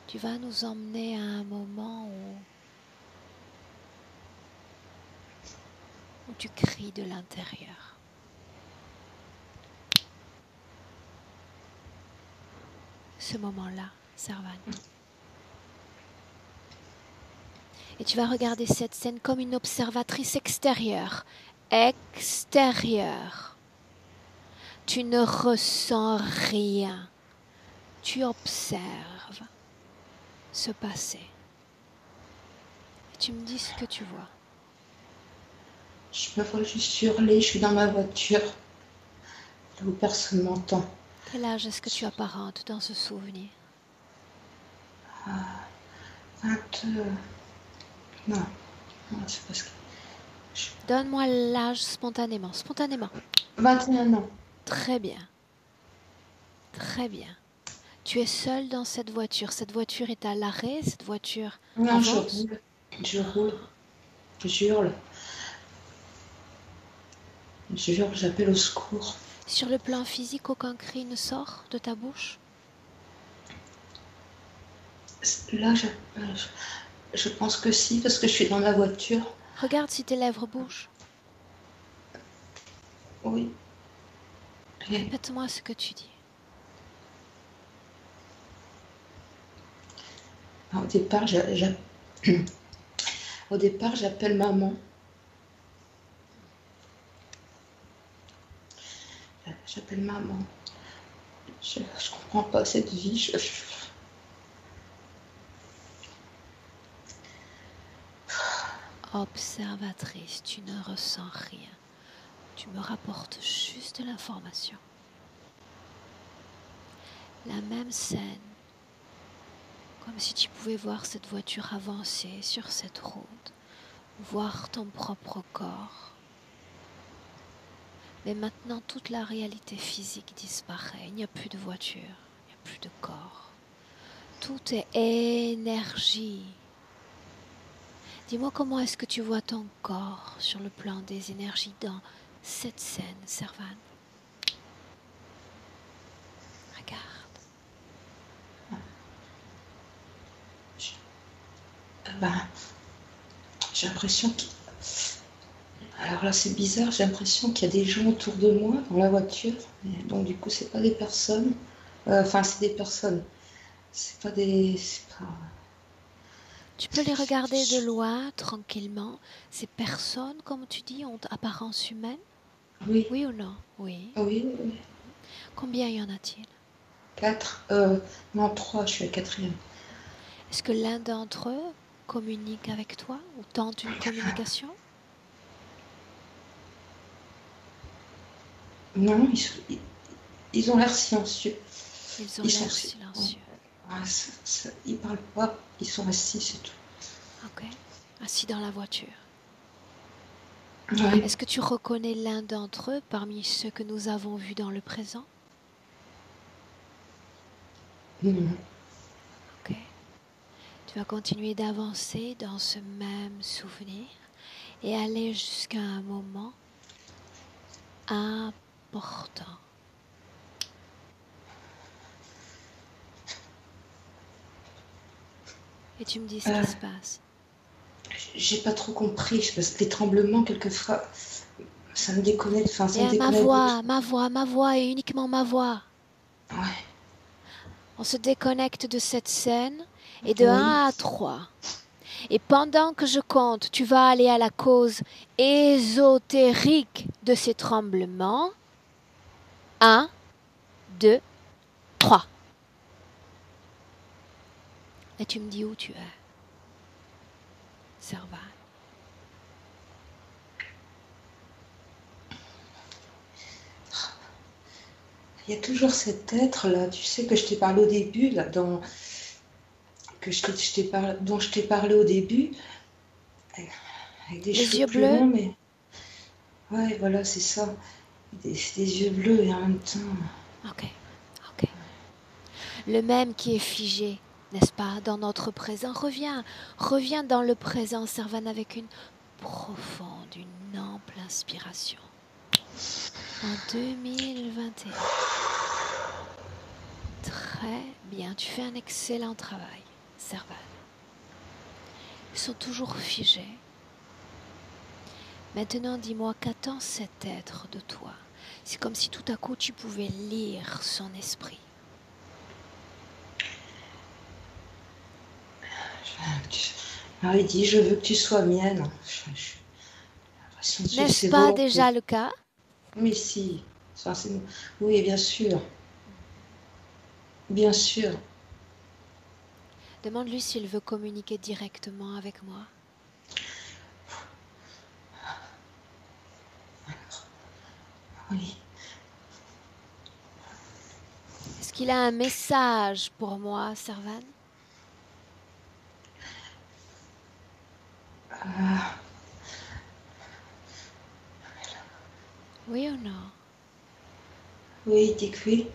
Tu vas nous emmener à un moment où tu cries de l'intérieur. Ce moment-là, Servan. Et tu vas regarder cette scène comme une observatrice extérieure. Extérieure. Tu ne ressens rien. Tu observes se passer. Et tu me dis ce que tu vois. Je me vois juste hurler, je suis dans ma voiture, là où personne m'entend. Quel âge est-ce que tu apparentes dans ce souvenir? 20... Non, c'est parce que... Donne-moi l'âge spontanément. Spontanément. 21 ans. Très bien. Très bien. Tu es seul dans cette voiture. Cette voiture est à l'arrêt. Cette voiture Non, je avance. roule. Je roule. J'hurle. J'hurle, j'appelle au secours. Sur le plan physique, aucun cri ne sort de ta bouche. Là, je pense que si, parce que je suis dans ma voiture. Regarde si tes lèvres bougent. Oui. Et Répète-moi ce que tu dis. au départ, au départ, j'appelle maman. J'appelle maman. Je comprends pas cette vie. Observatrice, tu ne ressens rien. Tu me rapportes juste l'information. La même scène, comme si tu pouvais voir cette voiture avancer sur cette route, voir ton propre corps. Mais maintenant, toute la réalité physique disparaît. Il n'y a plus de voiture, il n'y a plus de corps. Tout est énergie. Dis-moi comment est-ce que tu vois ton corps sur le plan des énergies dans cette scène, Servan. Regarde. Ben, j'ai l'impression que... Alors là, c'est bizarre, j'ai l'impression qu'il y a des gens autour de moi dans la voiture. Et donc, du coup, c'est pas des personnes. Enfin, c'est des personnes. C'est pas des... C'est pas... Tu peux les regarder de loin, tranquillement. Ces personnes, comme tu dis, ont apparence humaine? Oui, Oui ou non? Oui. oui, oui. Combien y en a-t-il? 4, non, 3, je suis la quatrième. Est-ce que l'un d'entre eux communique avec toi ou tente une communication? Non, ils ont l'air silencieux. Ils ont Ils sont l'air silencieux. Ouais, ils parlent pas, ils sont assis, c'est tout. Ok. Assis dans la voiture. Ouais. Est-ce que tu reconnais l'un d'entre eux parmi ceux que nous avons vus dans le présent? Mhm. Ok. Tu vas continuer d'avancer dans ce même souvenir et aller jusqu'à un moment important. Et tu me dis ce qui se passe. J'ai pas trop compris, parce que les tremblements, quelquefois, ça me déconnecte, enfin, ça me Et déconnecte. ma voix et uniquement ma voix. Ouais, On se déconnecte de cette scène et de oui. 1 à 3. Et pendant que je compte, tu vas aller à la cause ésotérique de ces tremblements. 1, 2, 3. Et tu me dis où tu es. Servan. Il y a toujours cet être-là, tu sais, que je t'ai parlé au début, là, dont je t'ai parlé au début, avec des Les cheveux yeux plus bleus? longs, mais... Ouais, voilà, c'est ça. Des yeux bleus et en même temps... Ok. Le même qui est figé, n'est-ce pas, dans notre présent. Reviens dans le présent, Servan, avec une profonde, une ample inspiration. En 2021. Très bien, tu fais un excellent travail, Servan. Ils sont toujours figés. Maintenant, dis-moi, qu'attend cet être de toi? C'est comme si tout à coup tu pouvais lire son esprit. Alors, il dit, je veux que tu sois mienne. N'est-ce C'est pas volonté. déjà le cas? Mais si. Enfin, oui, bien sûr. Bien sûr. Demande-lui s'il veut communiquer directement avec moi. Oui. Est-ce qu'il a un message pour moi, Servan? Oui ou non? Oui, il dit que oui.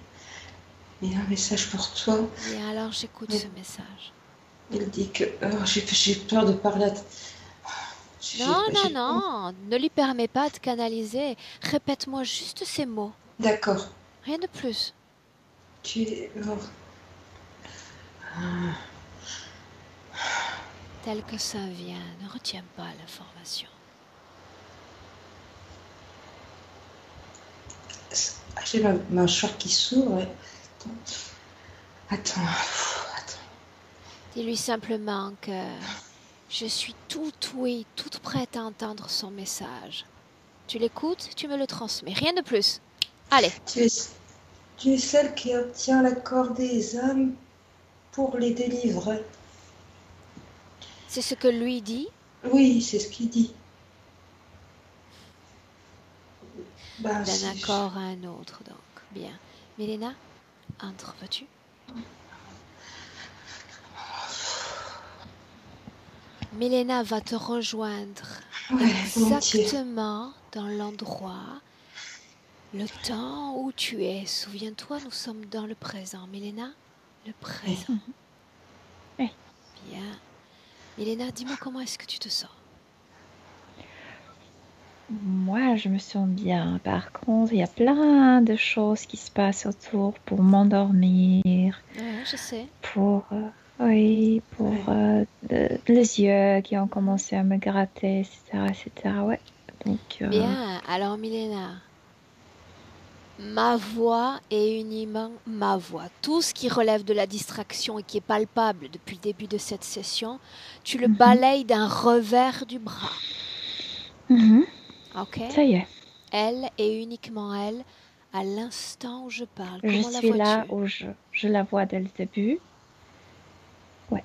Il y a un message pour toi. Bien, alors j'écoute Il ce message. il dit que j'ai peur de parler. Non, non, J'ai peur. non, ne lui permets pas de canaliser. Répète-moi juste ces mots, D'accord. rien de plus. Tu es. Tel que ça vient, ne retiens pas l'information. J'ai ma mâchoire qui s'ouvre. Attends. Attends. Dis-lui simplement que je suis toute oui, toute prête à entendre son message. Tu l'écoutes, tu me le transmets, rien de plus. Allez, Tu es celle qui obtient l'accord des âmes pour les délivrer. c'est ce que lui dit. Oui, c'est ce qu'il dit. D'un accord à un autre, donc. Bien. Milena, entre, veux-tu? Milena va te rejoindre exactement dans l'endroit, le temps où tu es. Souviens-toi, nous sommes dans le présent. Milena, le présent. Oui. Bien. Milena, dis-moi comment est-ce que tu te sens? Moi, je me sens bien. Par contre, il y a plein de choses qui se passent autour pour m'endormir, Ouais, je sais. pour les yeux qui ont commencé à me gratter, etc., etc. Ouais. Donc, Bien. Alors, Milena, ma voix est uniment ma voix. Tout ce qui relève de la distraction et qui est palpable depuis le début de cette session, tu le balayes d'un revers du bras. Ok? ça y est, Elle et uniquement elle, à l'instant où je parle. je Comment la suis là vois-tu? où je la vois dès le début. Ouais.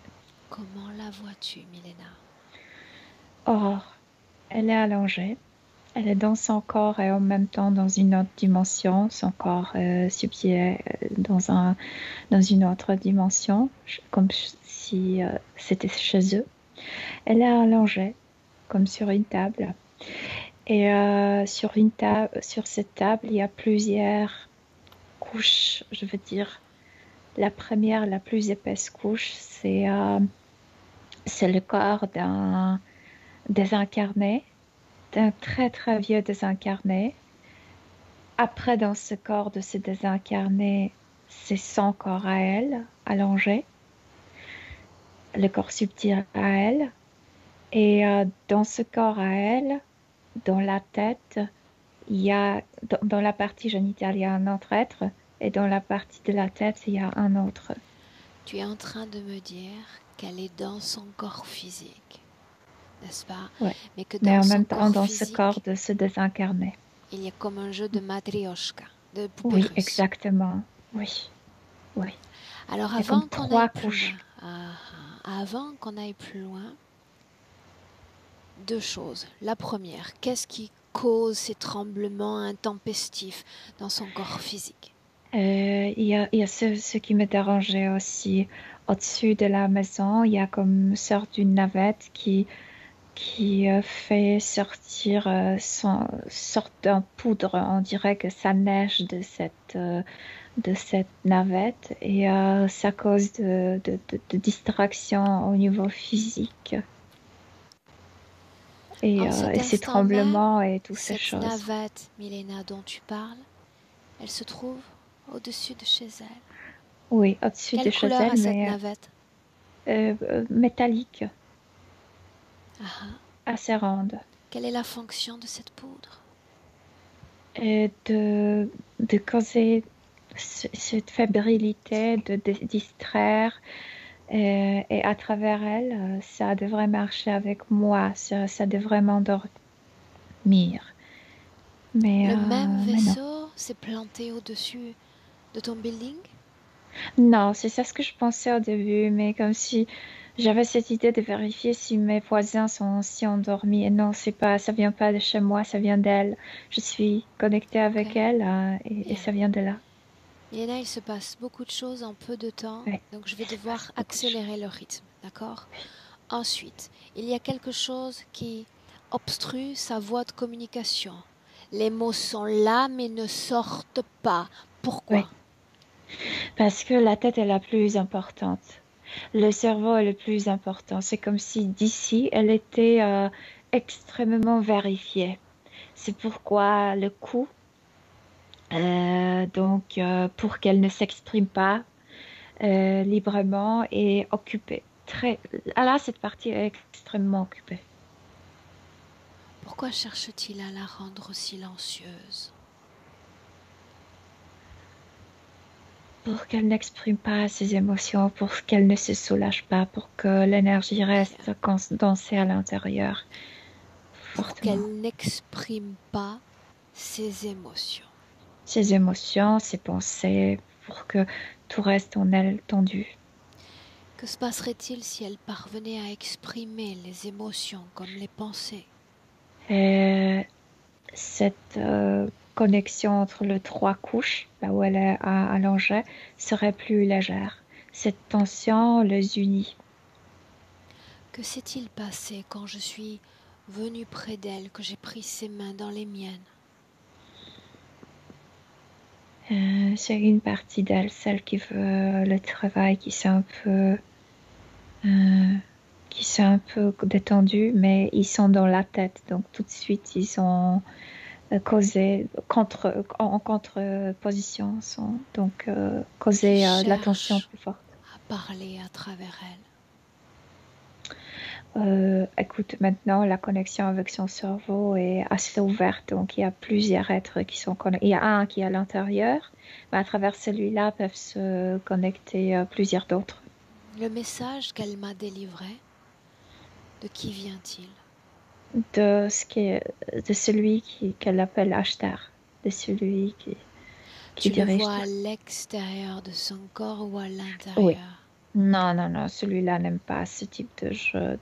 Comment la vois-tu, Milena? Or, elle est allongée. Elle est dans son corps et en même temps dans une autre dimension. Son corps subsidiait dans une autre dimension, comme si c'était chez eux. Elle est allongée, comme sur une table. Et sur cette table, il y a plusieurs couches. Je veux dire, la première, la plus épaisse couche, c'est le corps d'un désincarné, d'un très très vieux désincarné. Après, dans ce corps de ce désincarné, c'est son corps à elle, allongé, le corps subtil à elle. Et dans ce corps à elle, dans la tête, il y a, dans la partie génitale, il y a un autre être, et dans la partie de la tête, il y a un autre. Tu es en train de me dire qu'elle est dans son corps physique, n'est-ce pas? Ouais. Mais que Mais dans en son même temps, corps dans ce physique, corps de ce désincarné. il y a comme un jeu de matrioshka, de poupée Oui, russe. exactement. Oui. Oui. Alors Il y a comme avant qu'on 3 aille plus couches. loin, avant qu'on aille plus loin, deux choses. La première, qu'est-ce qui cause ces tremblements intempestifs dans son corps physique? Il y a ce qui me dérangeait aussi. Au-dessus de la maison, il y a comme une sorte d'une navette qui fait sortir sorte d'un poudre. On dirait que ça neige de cette navette et ça cause de distraction au niveau physique. En cet Et ces instant même, tremblements et toutes ces cette choses. navette, Milena, dont tu parles, elle se trouve au-dessus de chez elle. Oui, au-dessus de Quelle chez couleur a elle, cette mais navette? métallique, Ah, assez ronde. quelle est la fonction de cette poudre? Et de causer cette fébrilité, de distraire. Et à travers elle, ça devrait marcher avec moi, ça devrait m'endormir. Le même Mais non. vaisseau s'est planté au-dessus de ton building? Non, c'est ça ce que je pensais au début, mais comme si j'avais cette idée de vérifier si mes voisins sont aussi endormis. Et non, ça vient pas de chez moi, ça vient d'elle. Je suis connectée avec Ok. elle et Bien. ça vient de là. Milena, il se passe beaucoup de choses en peu de temps, Ouais, donc je vais il se passe devoir beaucoup de choses. accélérer le rythme, d'accord? Ensuite, il y a quelque chose qui obstrue sa voie de communication. Les mots sont là mais ne sortent pas. Oui. Pourquoi? Parce que la tête est la plus importante. Le cerveau est le plus important. C'est comme si d'ici, elle était extrêmement vérifiée. C'est pourquoi le cou, pour qu'elle ne s'exprime pas librement, est occupée. Là, cette partie est extrêmement occupée. Pourquoi cherche-t-il à la rendre silencieuse? Pour qu'elle n'exprime pas ses émotions, pour qu'elle ne se soulage pas, pour que l'énergie reste condensée à l'intérieur. Pour qu'elle n'exprime pas ses émotions. Ses émotions, ses pensées, pour que tout reste en elle tendu. Que se passerait-il si elle parvenait à exprimer les émotions comme les pensées? Et cette connexion entre les trois couches, là où elle est allongée, serait plus légère. Cette tension les unit. Que s'est-il passé quand je suis venue près d'elle, que j'ai pris ses mains dans les miennes? C'est une partie d'elle, celle qui veut le travail, qui s'est un peu détendue, mais ils sont dans la tête, donc tout de suite ils ont causé en contre-position, donc causé de la tension plus forte. À parler à travers elle. Écoute, maintenant la connexion avec son cerveau est assez ouverte, donc il y a plusieurs êtres qui sont connectés. Il y a un qui est à l'intérieur, mais à travers celui-là peuvent se connecter plusieurs d'autres. Le message qu'elle m'a délivré, de qui vient-il? De celui qu'elle appelle Ashtar, de celui qui tu le dirige. vois à l'extérieur de son corps ou à l'intérieur? Oui. Non, celui-là n'aime pas ce type de jeu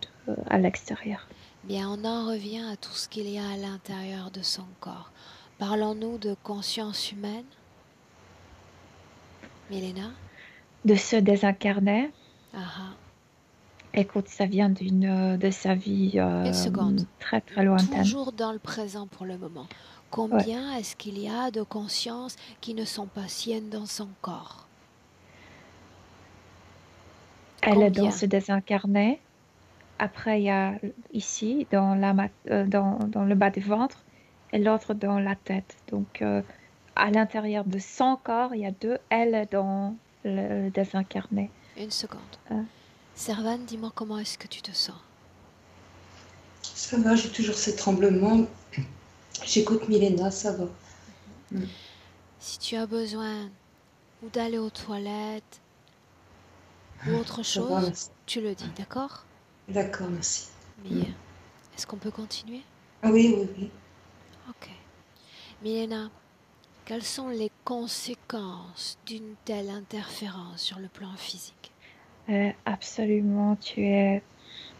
à l'extérieur. Bien, on en revient à tout ce qu'il y a à l'intérieur de son corps. Parlons-nous de conscience humaine, Milena? De se désincarner. Écoute, ça vient de sa vie Une seconde. très très lointaine. Toujours dans le présent pour le moment. Combien est-ce qu'il y a de consciences qui ne sont pas siennes dans son corps? Elle est dans se désincarner. Après, il y a ici, dans le bas du ventre, et l'autre dans la tête. Donc, à l'intérieur de son corps, il y a deux. Elle est dans le désincarné. Une seconde. Servane, dis-moi comment est-ce que tu te sens? Ça va, j'ai toujours ces tremblements. J'écoute Milena, ça va. Si tu as besoin ou d'aller aux toilettes ou autre chose, tu le dis, d'accord? D'accord, merci. Bien. Est-ce qu'on peut continuer? Oui. Ok. Milena, quelles sont les conséquences d'une telle interférence sur le plan physique? Absolument, tu es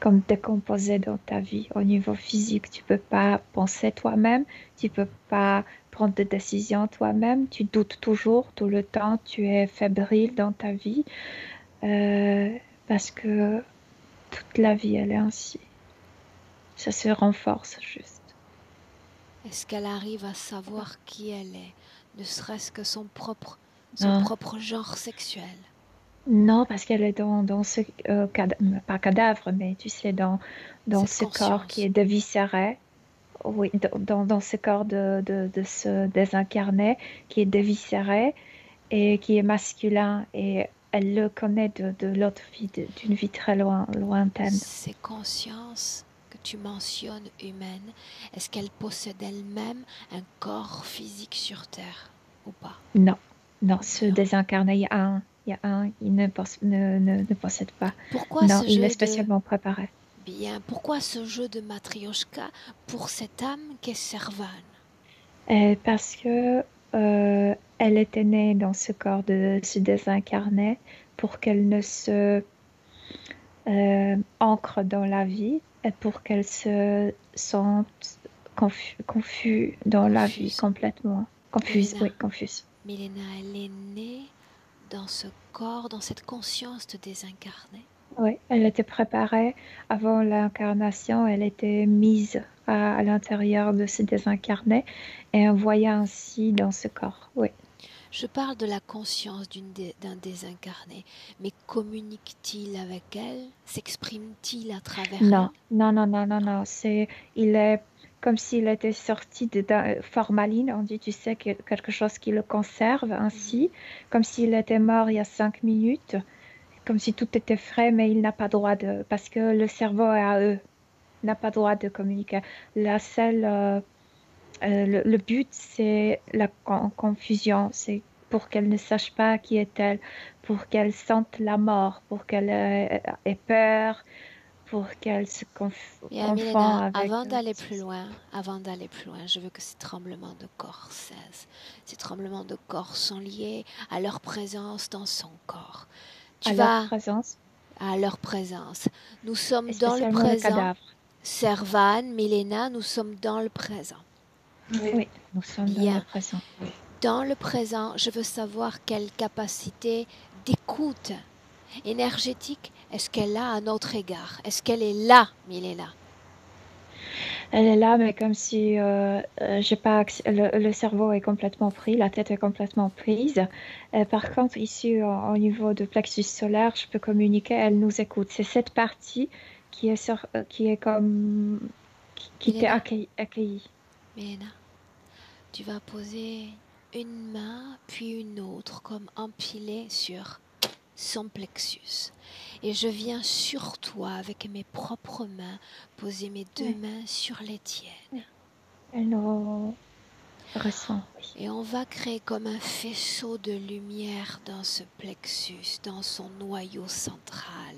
comme décomposé dans ta vie. Au niveau physique, tu peux pas penser toi-même, tu peux pas prendre des décisions toi-même, tu doutes toujours, tout le temps, tu es fébrile dans ta vie, parce que toute la vie, elle est ainsi. Ça se renforce juste. Est-ce qu'elle arrive à savoir qui elle est, ne serait-ce que son propre genre sexuel? Non, parce qu'elle est dans ce pas cadavre, mais tu sais, dans ce corps qui est déviscéré. Oui, dans ce corps de se désincarner, qui est déviscéré et qui est masculin. Et elle le connaît de l'autre vie, d'une vie très lointaine. Ces consciences que tu mentionnes humaines, est-ce qu'elles possèdent elles-mêmes un corps physique sur Terre ou pas? Non, se désincarner, il y a un, il ne possède pas. Pourquoi non, ce il jeu est spécialement préparé. Bien, pourquoi ce jeu de Matryoshka pour cette âme qu'est Servane? Parce que elle était née dans ce corps de se désincarner pour qu'elle ne se ancre dans la vie et pour qu'elle se sente confus dans la vie complètement. Confuse. Milena, elle est née dans ce corps, dans cette conscience de désincarner. Oui, elle était préparée avant l'incarnation, elle était mise à l'intérieur de ce désincarné et envoyée ainsi dans ce corps, oui. Je parle de la conscience d'un désincarné, mais communique-t-il avec elle? S'exprime-t-il à travers Non, elle? non, non, non, non, non. Il est comme s'il était sorti d'un formaline. On dit, tu sais, quelque chose qui le conserve ainsi, comme s'il était mort il y a 5 minutes, comme si tout était frais, mais il n'a pas droit parce que le cerveau est à eux, n'a pas droit de communiquer. La seule, le but, c'est la confusion. C'est pour qu'elle ne sache pas qui est-elle, pour qu'elle sente la mort, pour qu'elle ait peur, pour qu'elle se Bien, confond Milena, avec... avant d'aller plus loin, je veux que ces tremblements de corps cessent. Ces tremblements de corps sont liés à leur présence dans son corps. Tu à leur vas présence, à leur présence. Nous sommes et dans le spécialement le présent. cadavre. Servan, Milena, nous sommes dans le présent. Oui, nous sommes dans Bien. le présent. Dans le présent, je veux savoir quelle capacité d'écoute énergétique est-ce qu'elle a à notre égard. Est-ce qu'elle est là, Milena? Elle est là, mais comme si j'ai pas le cerveau est complètement pris, la tête est complètement prise. Par contre, ici, au niveau de plexus solaire, je peux communiquer, elle nous écoute. C'est cette partie qui est comme... qui t'est Milena, accueillie. Milena, tu vas poser une main puis une autre comme empilée sur son plexus. Et je viens sur toi avec mes propres mains poser mes deux mains sur les tiennes. Elle nous ressent, oui. Et on va créer comme un faisceau de lumière dans ce plexus, dans son noyau central.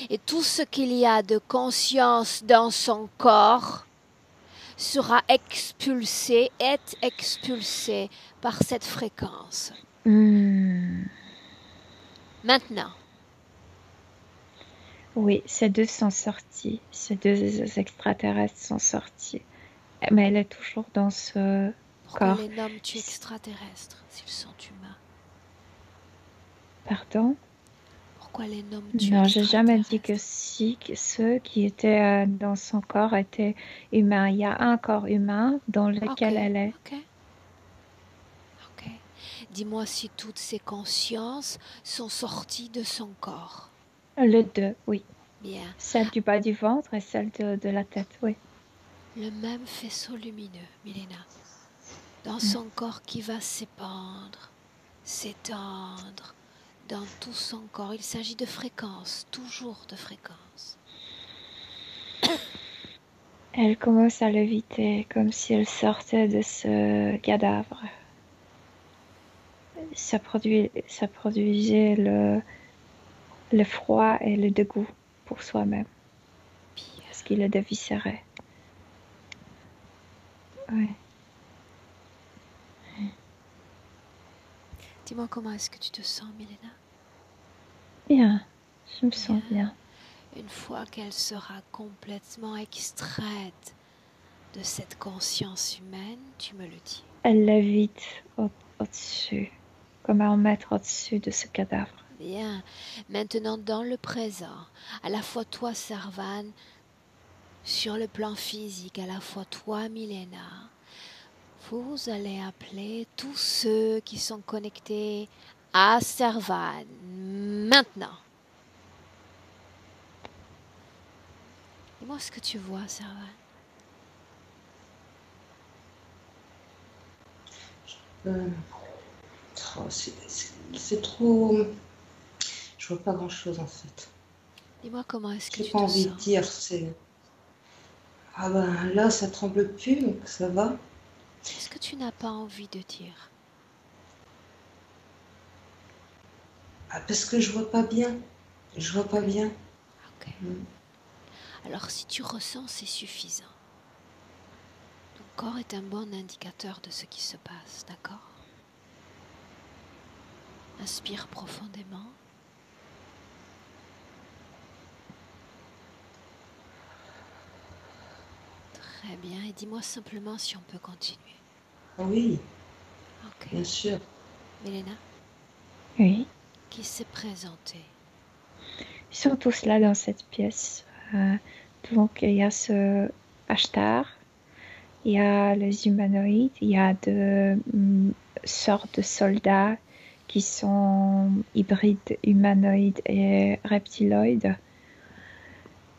Et tout ce qu'il y a de conscience dans son corps sera expulsé, est expulsé par cette fréquence. Maintenant. Oui, ces deux sont sortis. Ces deux extraterrestres sont sortis. Mais elle est toujours dans ce Pourquoi corps. les nommes-tu extraterrestres s'ils sont humains? Pardon? Pourquoi les nommes-tu Non, j'ai jamais dit que extraterrestres? que ceux qui étaient dans son corps étaient humains. Il y a un corps humain dans lequel elle est. Ok. Dis-moi si toutes ces consciences sont sorties de son corps. Le deux, oui. Bien. Celle du bas du ventre et celle de la tête, oui. Le même faisceau lumineux, Milena, dans son corps qui va s'épandre, s'étendre, dans tout son corps. Il s'agit de fréquences, toujours de fréquences. Elle commence à léviter comme si elle sortait de ce cadavre. Ça produisait le froid et le dégoût pour soi-même. Parce qu'il le déviscérait. Oui. Dis-moi comment est-ce que tu te sens, Milena? Bien, je me sens bien. Une fois qu'elle sera complètement extraite de cette conscience humaine, tu me le dis. Elle lévite au-dessus, comme 1 mètre au-dessus de ce cadavre. Bien. Maintenant, dans le présent, à la fois toi, Servan, sur le plan physique, à la fois toi, Milena, vous allez appeler tous ceux qui sont connectés à Servan. Maintenant. Dis-moi ce que tu vois, Servan. C'est trop... Je vois pas grand-chose en fait. Dis-moi comment est-ce que tu te sens. J'ai pas envie de dire, c'est... Ah ben là, ça tremble plus, donc ça va. Qu'est-ce que tu n'as pas envie de dire? Ah, parce que je vois pas bien. Je vois pas bien. Ok. Alors si tu ressens, c'est suffisant. Ton corps est un bon indicateur de ce qui se passe, d'accord? Inspire profondément. Très bien. Et dis-moi simplement si on peut continuer. Oui, Ok. bien sûr. Milena? Oui. Qui s'est présenté? Ils sont tous là dans cette pièce. Donc, il y a ce Ashtar, il y a les humanoïdes, il y a de sortes de soldats, qui sont hybrides, humanoïdes et reptiloïdes.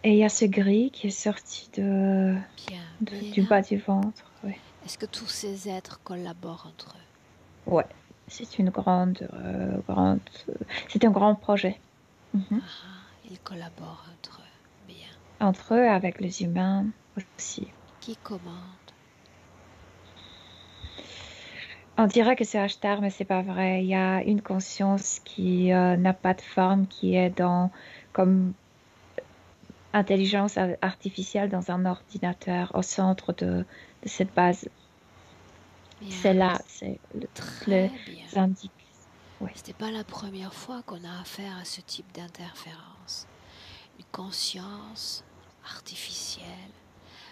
Et il y a ce gris qui est sorti du Milena, bas du ventre. Oui. est-ce que tous ces êtres collaborent entre eux? Ouais, c'est une c'est un grand projet. Ils collaborent entre eux. Bien. Entre eux, avec les humains aussi. Qui commande? On dirait que c'est Ashtar, mais c'est pas vrai. Il y a une conscience qui n'a pas de forme, qui est comme intelligence artificielle dans un ordinateur au centre de cette base. Bien. C'est là, c'est Très bien. indique. Oui. C'était pas la première fois qu'on a affaire à ce type d'interférence. Une conscience artificielle.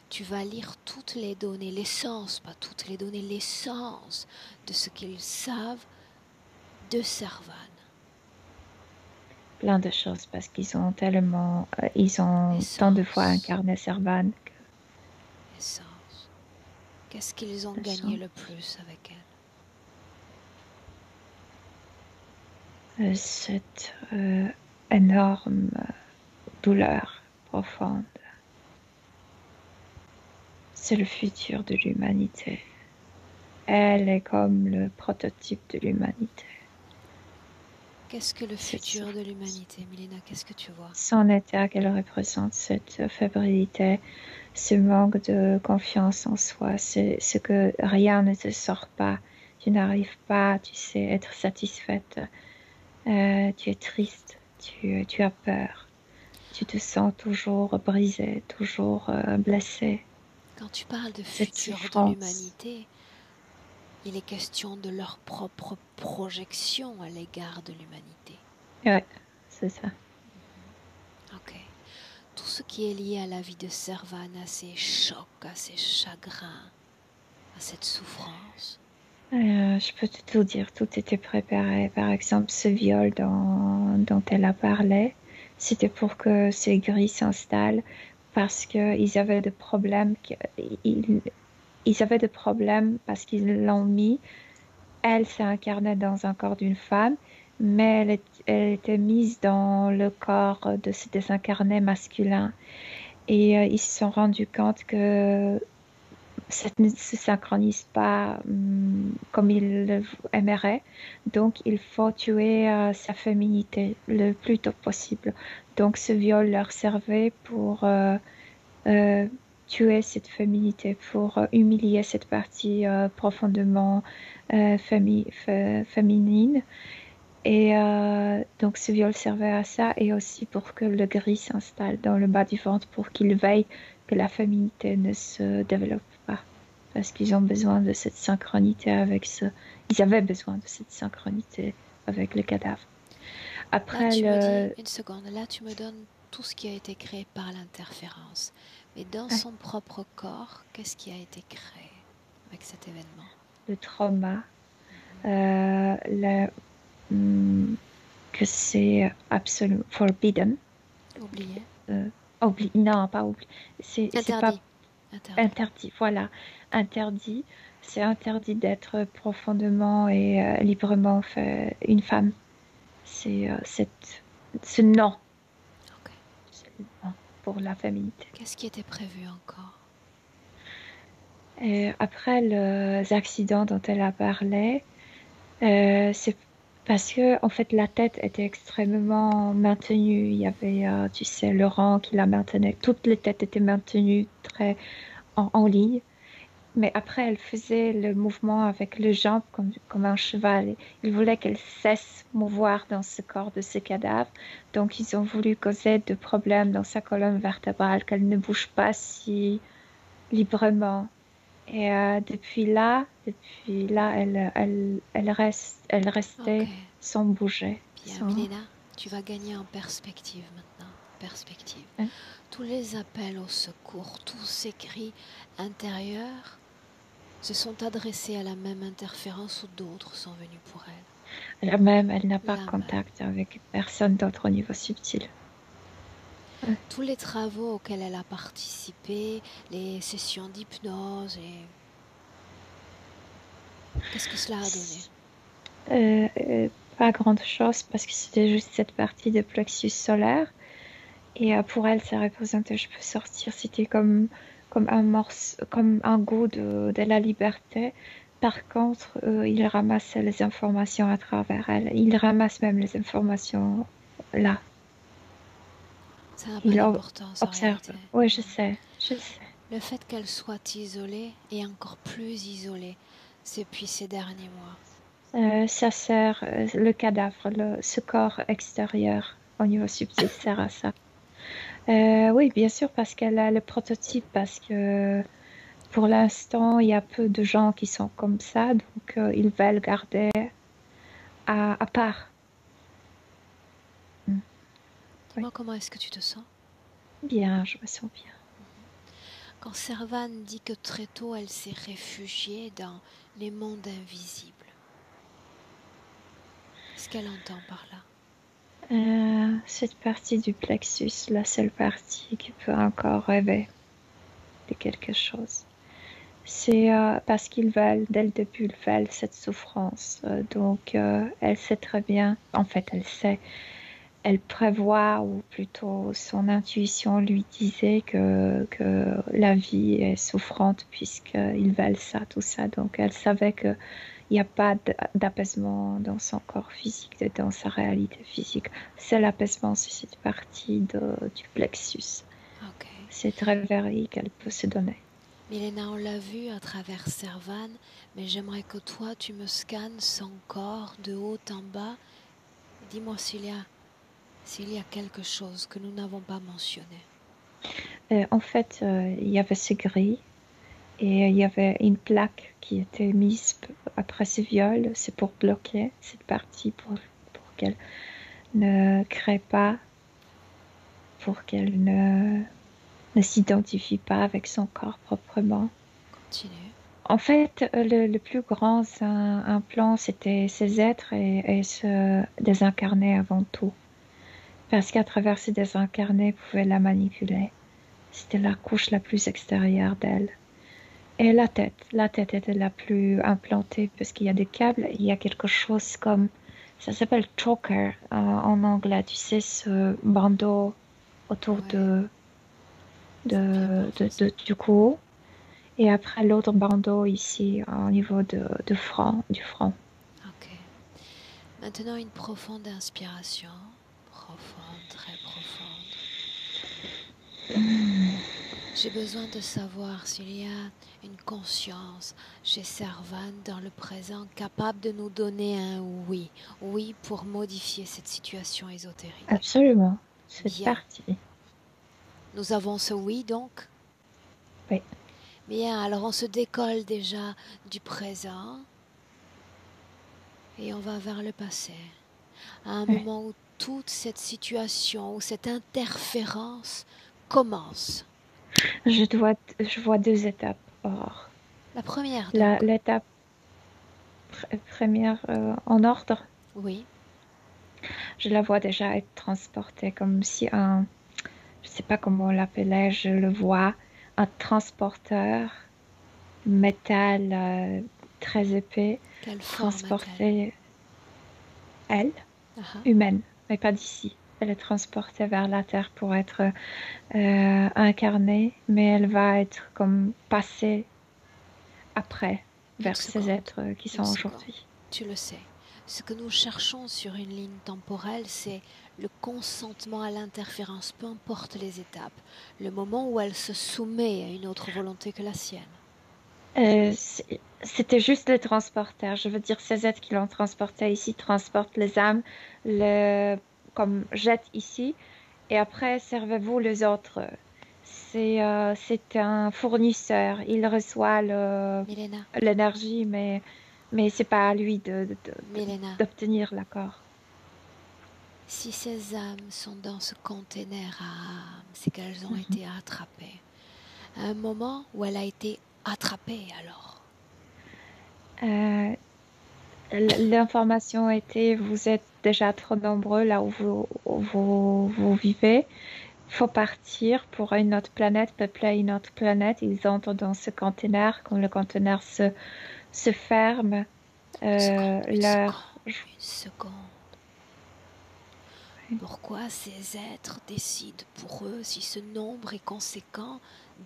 Tu vas lire toutes les données, l'essence, pas toutes les données, l'essence de ce qu'ils savent de Servan. Plein de choses, parce qu'ils ont tellement, ils ont tant de fois incarné Servan. Essence. Qu'est-ce qu'ils ont gagné le plus avec elle? Cette énorme douleur profonde. C'est le futur de l'humanité. Elle est comme le prototype de l'humanité. Qu'est-ce que le futur de l'humanité, Milena? Qu'est-ce que tu vois? Son état qu'elle représente, cette fébrilité, ce manque de confiance en soi, c'est ce que rien ne te sort pas. Tu n'arrives pas, tu sais, être satisfaite. Tu es triste, tu as peur. Tu te sens toujours brisée, toujours blessée. Quand tu parles de futur de l'humanité, il est question de leur propre projection à l'égard de l'humanité. Ouais, c'est ça. Ok. Tout ce qui est lié à la vie de Servan, à ses chocs, à ses chagrins, à cette souffrance. Je peux te tout dire, tout était préparé. Par exemple, ce viol dont elle a parlé, c'était pour que ces gris s'installent parce qu'ils avaient des problèmes. Ils avaient des problèmes parce qu'ils l'ont mis. Elle s'est incarnée dans un corps d'une femme, mais elle était mise dans le corps de ce désincarné masculin. Et ils se sont rendus compte que ça ne se synchronise pas comme ils le aimeraient. Donc, il faut tuer sa féminité le plus tôt possible. Donc, ce viol leur servait pour tuer cette féminité, pour humilier cette partie profondément féminine. Et donc, ce viol servait à ça et aussi pour que le gris s'installe dans le bas du ventre pour qu'il veille que la féminité ne se développe pas. Parce qu'ils ont besoin de cette synchronité avec Ils avaient besoin de cette synchronité avec le cadavre. Après, me dis, une seconde, là tu me donnes tout ce qui a été créé par l'interférence. Mais dans son propre corps, qu'est-ce qui a été créé avec cet événement? Le trauma, que c'est absolument forbidden. Oublié. Non, pas oublié. C'est pas interdit. Voilà, interdit. C'est interdit d'être profondément et librement une femme. C'est ce non. Okay. C'est le non pour la féminité. Qu'est-ce qui était prévu encore? Et après les accidents dont elle a parlé, c'est parce que en fait la tête était extrêmement maintenue. Il y avait, tu sais, le rang qui la maintenait. Toutes les têtes étaient maintenues très en ligne. Mais après, elle faisait le mouvement avec les jambes comme un cheval. Ils voulaient qu'elle cesse de mouvoir dans ce corps de ce cadavre. Donc, ils ont voulu causer de problèmes dans sa colonne vertébrale, qu'elle ne bouge pas si librement. Et depuis là, elle restait sans bouger. Bien, Milena, tu vas gagner en perspective maintenant. Perspective. Tous les appels au secours, tous ces cris intérieurs se sont adressés à la même interférence ou d'autres sont venus pour elle? Elle n'a pas contact avec personne d'autre au niveau subtil. Tous les travaux auxquels elle a participé, les sessions d'hypnose, qu'est-ce que cela a donné? pas grand-chose parce que c'était juste cette partie de plexus solaire. Et pour elle, ça représentait, je peux sortir, c'était comme un morceau, comme un goût de la liberté. Par contre, il ramassait les informations à travers elle. Il ramasse même les informations là. Ça n'a pas Il d'importance en observe. réalité. Oui, je sais, je sais. Le fait qu'elle soit isolée et encore plus isolée depuis ces derniers mois. Ça sert, le cadavre, ce corps extérieur au niveau subtil sert à ça. Oui, bien sûr, parce qu'elle a le prototype, parce que pour l'instant, il y a peu de gens qui sont comme ça, donc ils veulent garder à part. Mm. Dis-moi Oui, comment est-ce que tu te sens? bien, je me sens bien. Quand Servan dit que très tôt elle s'est réfugiée dans les mondes invisibles, qu'est-ce qu'elle entend par là? Cette partie du plexus, la seule partie qui peut encore rêver de quelque chose. C'est parce qu'ils veulent, dès le début, ils veulent cette souffrance. Donc, elle sait très bien, en fait, elle sait, elle prévoit, ou plutôt son intuition lui disait que la vie est souffrante puisqu'ils veulent ça, tout ça. Donc, elle savait qu'il n'y a pas d'apaisement dans son corps physique, dans sa réalité physique. C'est l'apaisement, c'est cette partie du plexus. Ok. Cette rêverie qu'elle peut se donner. Milena, on l'a vu à travers Servan, mais j'aimerais que toi, tu me scannes son corps de haut en bas. Dis-moi s'il y a quelque chose que nous n'avons pas mentionné. En fait, il y avait ce gris et il y avait une plaque qui était mise après ce viol. C'est pour bloquer cette partie, pour qu'elle ne crée pas, pour qu'elle ne s'identifie pas avec son corps proprement. Continue. En fait, le plus grand implant, c'était ces êtres et se désincarner avant tout. Parce qu'à travers ces désincarnés, pouvait la manipuler. C'était la couche la plus extérieure d'elle. Et la tête était la plus implantée parce qu'il y a des câbles, il y a quelque chose comme, ça s'appelle choker en anglais, tu sais, ce bandeau autour Ouais, c'est bien parfait ça. du cou. Et après l'autre bandeau ici au niveau du front. Ok. Maintenant une profonde inspiration. Profonde, très profonde. J'ai besoin de savoir s'il y a une conscience chez Servan dans le présent capable de nous donner un oui. Oui pour modifier cette situation ésotérique. Absolument, cette Bien. partie. Nous avons ce oui donc. Oui. Bien, alors on se décolle déjà du présent et on va vers le passé. À un Oui. moment où toute cette situation, où cette interférence commence. Je vois deux étapes. Or, La première donc. l'étape première en ordre, Oui. je la vois déjà être transportée comme si je sais pas comment on l'appelait, je le vois, un transporteur métal très épais Quelle forme a-t-elle? transporter elle, Ah, humaine, mais pas d'ici. Elle est transportée vers la Terre pour être incarnée, mais elle va être comme passée après une vers ces seconde. êtres qui Une sont seconde. aujourd'hui. Tu le sais. Ce que nous cherchons sur une ligne temporelle, c'est le consentement à l'interférence, peu importe les étapes, le moment où elle se soumet à une autre volonté que la sienne. C'était juste le transporteur. Je veux dire, ces êtres qui l'ont transporté ici transportent les âmes, comme jettent ici, et après, servez-vous les autres. C'est un fournisseur. Il reçoit Milena, l'énergie, mais c'est pas à lui Milena, d'obtenir l'accord. si ces âmes sont dans ce conteneur à âmes, c'est qu'elles ont Mhm. été attrapées. À un moment où elle a été attrapée alors. Euh, L'information était, vous êtes déjà trop nombreux là où vous vivez. Faut partir pour une autre planète, peupler une autre planète. Ils entrent dans ce conteneur. Quand le conteneur se ferme, Une seconde, une seconde, leur... une seconde. Pourquoi ces êtres décident pour eux si ce nombre est conséquent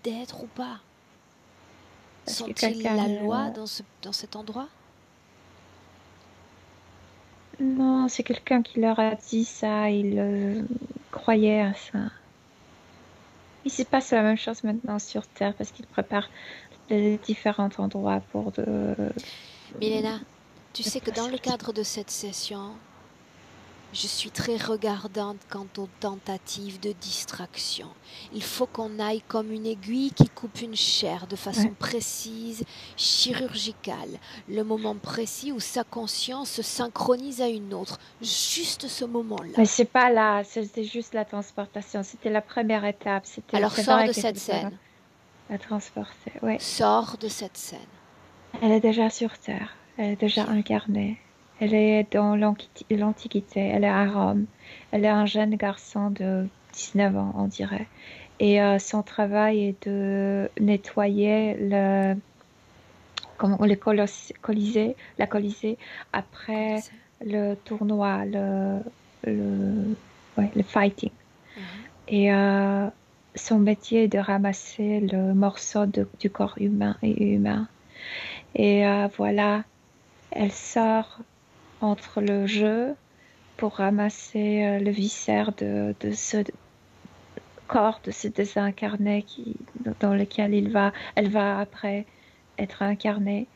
d'être ou pas? Parce que Sont-ils la loi dans cet endroit? Non, c'est quelqu'un qui leur a dit ça, ils croyaient à ça. Il se passe la même chose maintenant sur Terre parce qu'ils préparent les différents endroits pour de... Milena, tu la sais que dans le passation. cadre de cette session, je suis très regardante quant aux tentatives de distraction. Il faut qu'on aille comme une aiguille qui coupe une chair de façon Ouais. précise, chirurgicale. Le moment précis où sa conscience se synchronise à une autre. Juste ce moment-là. Mais c'est pas là, c'était juste la transportation. C'était la première étape. Alors C'est sors vrai de que cette c'est ça, scène. la transporter. Ouais. Sors de cette scène. Elle est déjà sur Terre. Elle est déjà Bien. incarnée. Elle est dans l'Antiquité. Elle est à Rome. Elle est un jeune garçon de 19 ans, on dirait. Et son travail est de nettoyer la Colisée après Colisée. le tournoi, le, ouais, le fighting. Mhm. Et son métier est de ramasser le morceau du corps humain et humain. Et voilà, elle sort entre le jeu pour ramasser le viscère de ce corps, de ce désincarné dans lequel elle va après être incarnée.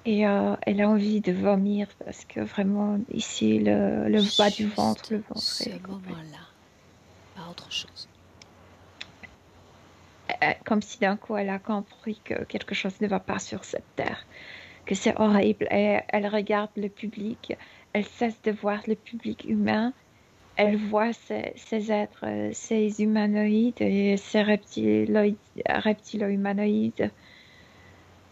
Et elle a envie de vomir parce que vraiment, ici, le bas du ventre, Juste le ventre ce est complètement... moment-là. Pas autre chose. Comme si d'un coup, elle a compris que quelque chose ne va pas sur cette terre, que c'est horrible. Et elle regarde le public, elle cesse de voir le public humain, elle voit ces êtres, ces humanoïdes et ces reptilo-humanoïdes.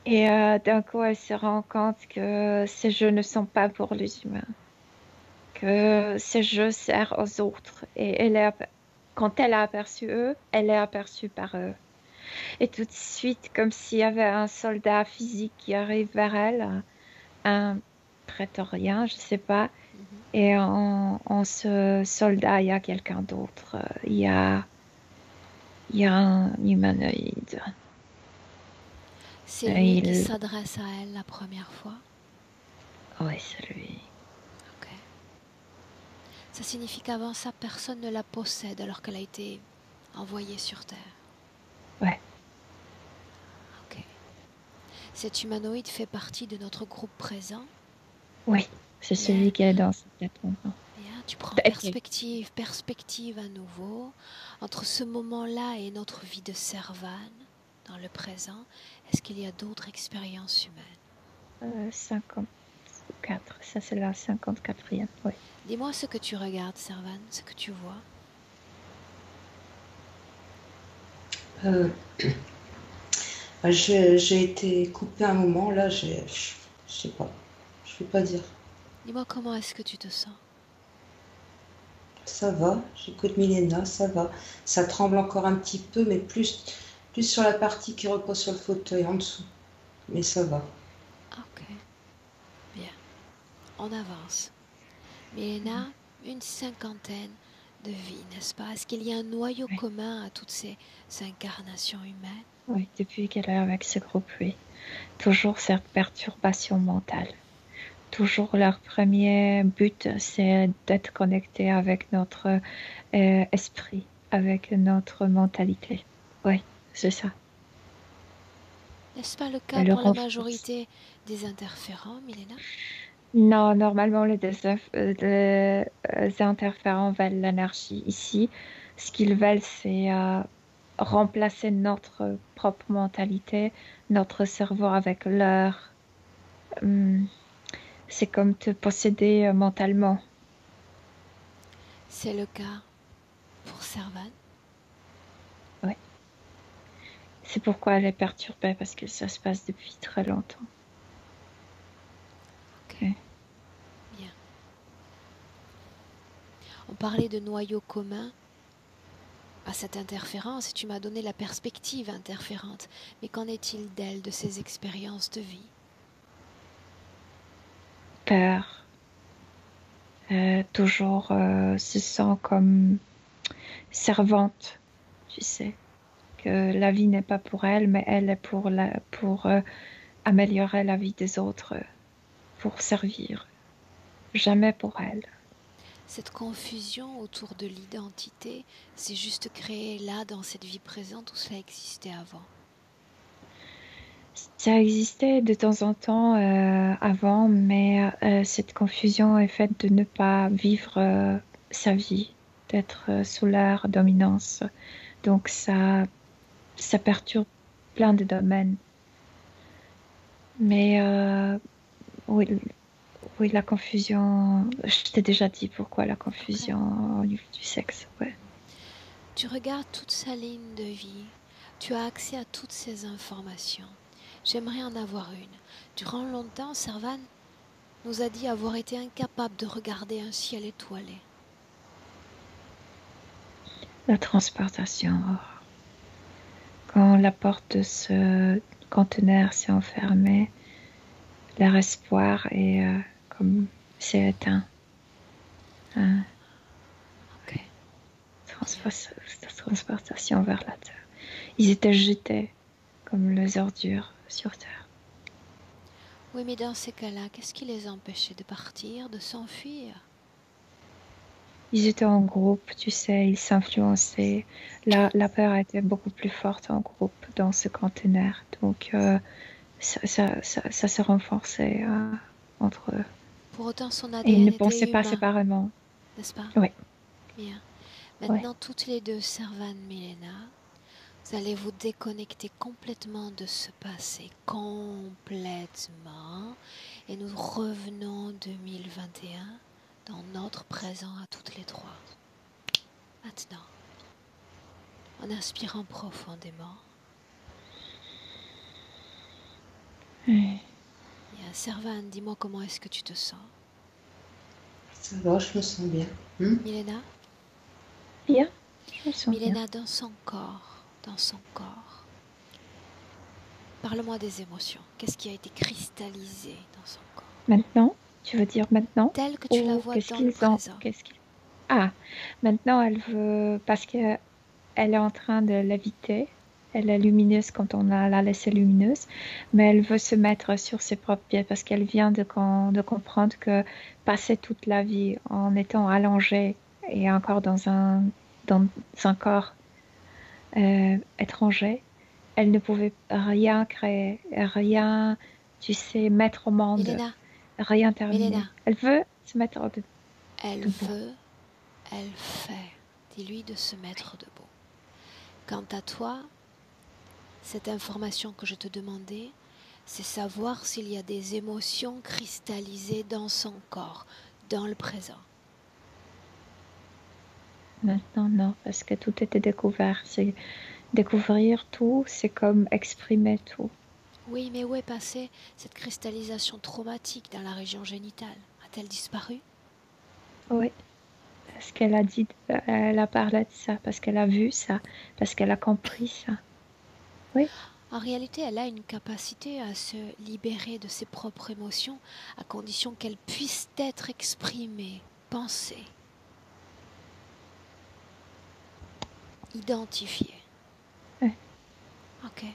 Et d'un coup, elle se rend compte que ces jeux ne sont pas pour les humains, que ces jeux servent aux autres. Et quand elle a aperçu eux, elle est aperçue par eux. Et tout de suite, comme s'il y avait un soldat physique qui arrive vers elle, un prétorien, je sais pas, Mhm. et en ce soldat, il y a quelqu'un d'autre. Il y a un humanoïde. C'est Et lui qui s'adresse à elle la première fois. ouais, c'est lui. Ok. Ça signifie qu'avant ça, personne ne la possède alors qu'elle a été envoyée sur Terre. Ouais, Ok. Cet humanoïde fait partie de notre groupe présent. oui, c'est Bien, celui qui est dans cette tête maintenant. bien. Tu prends perspective à nouveau entre ce moment-là et notre vie de Servane dans le présent. Est-ce qu'il y a d'autres expériences humaines? 54, ça c'est la 54e, oui. Dis-moi ce que tu regardes, Servane, ce que tu vois. Euh, j'ai été coupée un moment, là, je sais pas, je peux pas dire. Dis-moi comment est-ce que tu te sens. Ça va, j'écoute Milena, ça va. Ça tremble encore un petit peu, mais plus sur la partie qui repose sur le fauteuil en dessous. Mais ça va. Ok, bien. On avance. Milena, une cinquantaine de vies, n'est-ce pas? Est-ce qu'il y a un noyau Oui, commun à toutes ces incarnations humaines? oui, depuis qu'elle est avec ce groupe, oui. Toujours cette perturbation mentale. Toujours leur premier but, c'est d'être connecté avec notre esprit, avec notre mentalité. Oui, c'est ça. N'est-ce pas le cas Elle le pour la renforce. majorité des interférents, Milena? Non, normalement, les interférents veulent l'énergie. Ici, ce qu'ils veulent, c'est remplacer notre propre mentalité, notre cerveau avec leur. hum, c'est comme te posséder mentalement. C'est le cas pour Servan. Ouais. C'est pourquoi elle est perturbée, parce que ça se passe depuis très longtemps. Ok, Ok. bien. On parlait de noyau commun à cette interférence et tu m'as donné la perspective interférente. Mais qu'en est-il d'elle, de ses expériences de vie? peur, toujours se sent comme servante, tu sais, que la vie n'est pas pour elle, mais elle est pour améliorer la vie des autres, pour servir, jamais pour elle. Cette confusion autour de l'identité, c'est juste créé là, dans cette vie présente, ou cela existait avant? Ça existait de temps en temps avant, mais cette confusion est faite de ne pas vivre sa vie, d'être sous leur dominance. Donc ça perturbe plein de domaines. Mais oui, oui, la confusion, je t'ai déjà dit pourquoi la confusion au niveau du sexe. Ouais. Tu regardes toute sa ligne de vie, tu as accès à toutes ces informations. J'aimerais en avoir une. Durant longtemps, Servan nous a dit avoir été incapable de regarder un ciel étoilé. La transportation. Quand la porte de ce conteneur s'est enfermée, leur espoir est comme s'est éteint. Ok. Transportation vers la terre. Ils étaient jetés comme les ordures sur terre. Oui, mais dans ces cas-là, qu'est-ce qui les empêchait de partir, de s'enfuir? Ils étaient en groupe, tu sais, ils s'influençaient. La peur était beaucoup plus forte en groupe dans ce conteneur. Donc, ça se renforçait entre eux. Pour autant, son Et ils ADN ne était pensaient pas humain, séparément. n'est-ce pas? Oui, Bien. oui. Maintenant, toutes les deux, Servan, Milena, vous allez vous déconnecter complètement de ce passé, complètement, et nous revenons 2021 dans notre présent à toutes les trois. Maintenant, en inspirant profondément, Oui. bien, Servan, dis-moi comment est-ce que tu te sens? Ça va, je me sens bien. Milena? Bien, je me sens bien. Milena, dans son corps, parle-moi des émotions. Qu'est-ce qui a été cristallisé dans son corps? Maintenant, tu veux dire maintenant? Telle que tu la Ou vois qu'est-ce dans le qu'ils ont? présent. Ah, maintenant elle veut, parce que elle est en train de l'éviter. Elle est lumineuse quand on l'a laissée lumineuse, mais elle veut se mettre sur ses propres pieds parce qu'elle vient de comprendre que passer toute la vie en étant allongée et encore dans un corps étranger, elle ne pouvait rien créer, rien, tu sais, mettre au monde, Milena, rien terminer. Milena, Elle veut se mettre elle debout. veut, elle fait. Dis-lui de se mettre debout. Quant à toi, cette information que je te demandais, c'est savoir s'il y a des émotions cristallisées dans son corps, dans le présent. Maintenant, non, parce que tout était découvert. C'est découvrir tout, c'est comme exprimer tout. Oui, mais où est passée cette cristallisation traumatique dans la région génitale? A-t-elle disparu? Oui, parce qu'elle a dit, elle a parlé de ça, parce qu'elle a vu ça, parce qu'elle a compris ça. Oui, En réalité, elle a une capacité à se libérer de ses propres émotions à condition qu'elles puissent être exprimées, pensées, identifiées. oui, Ok.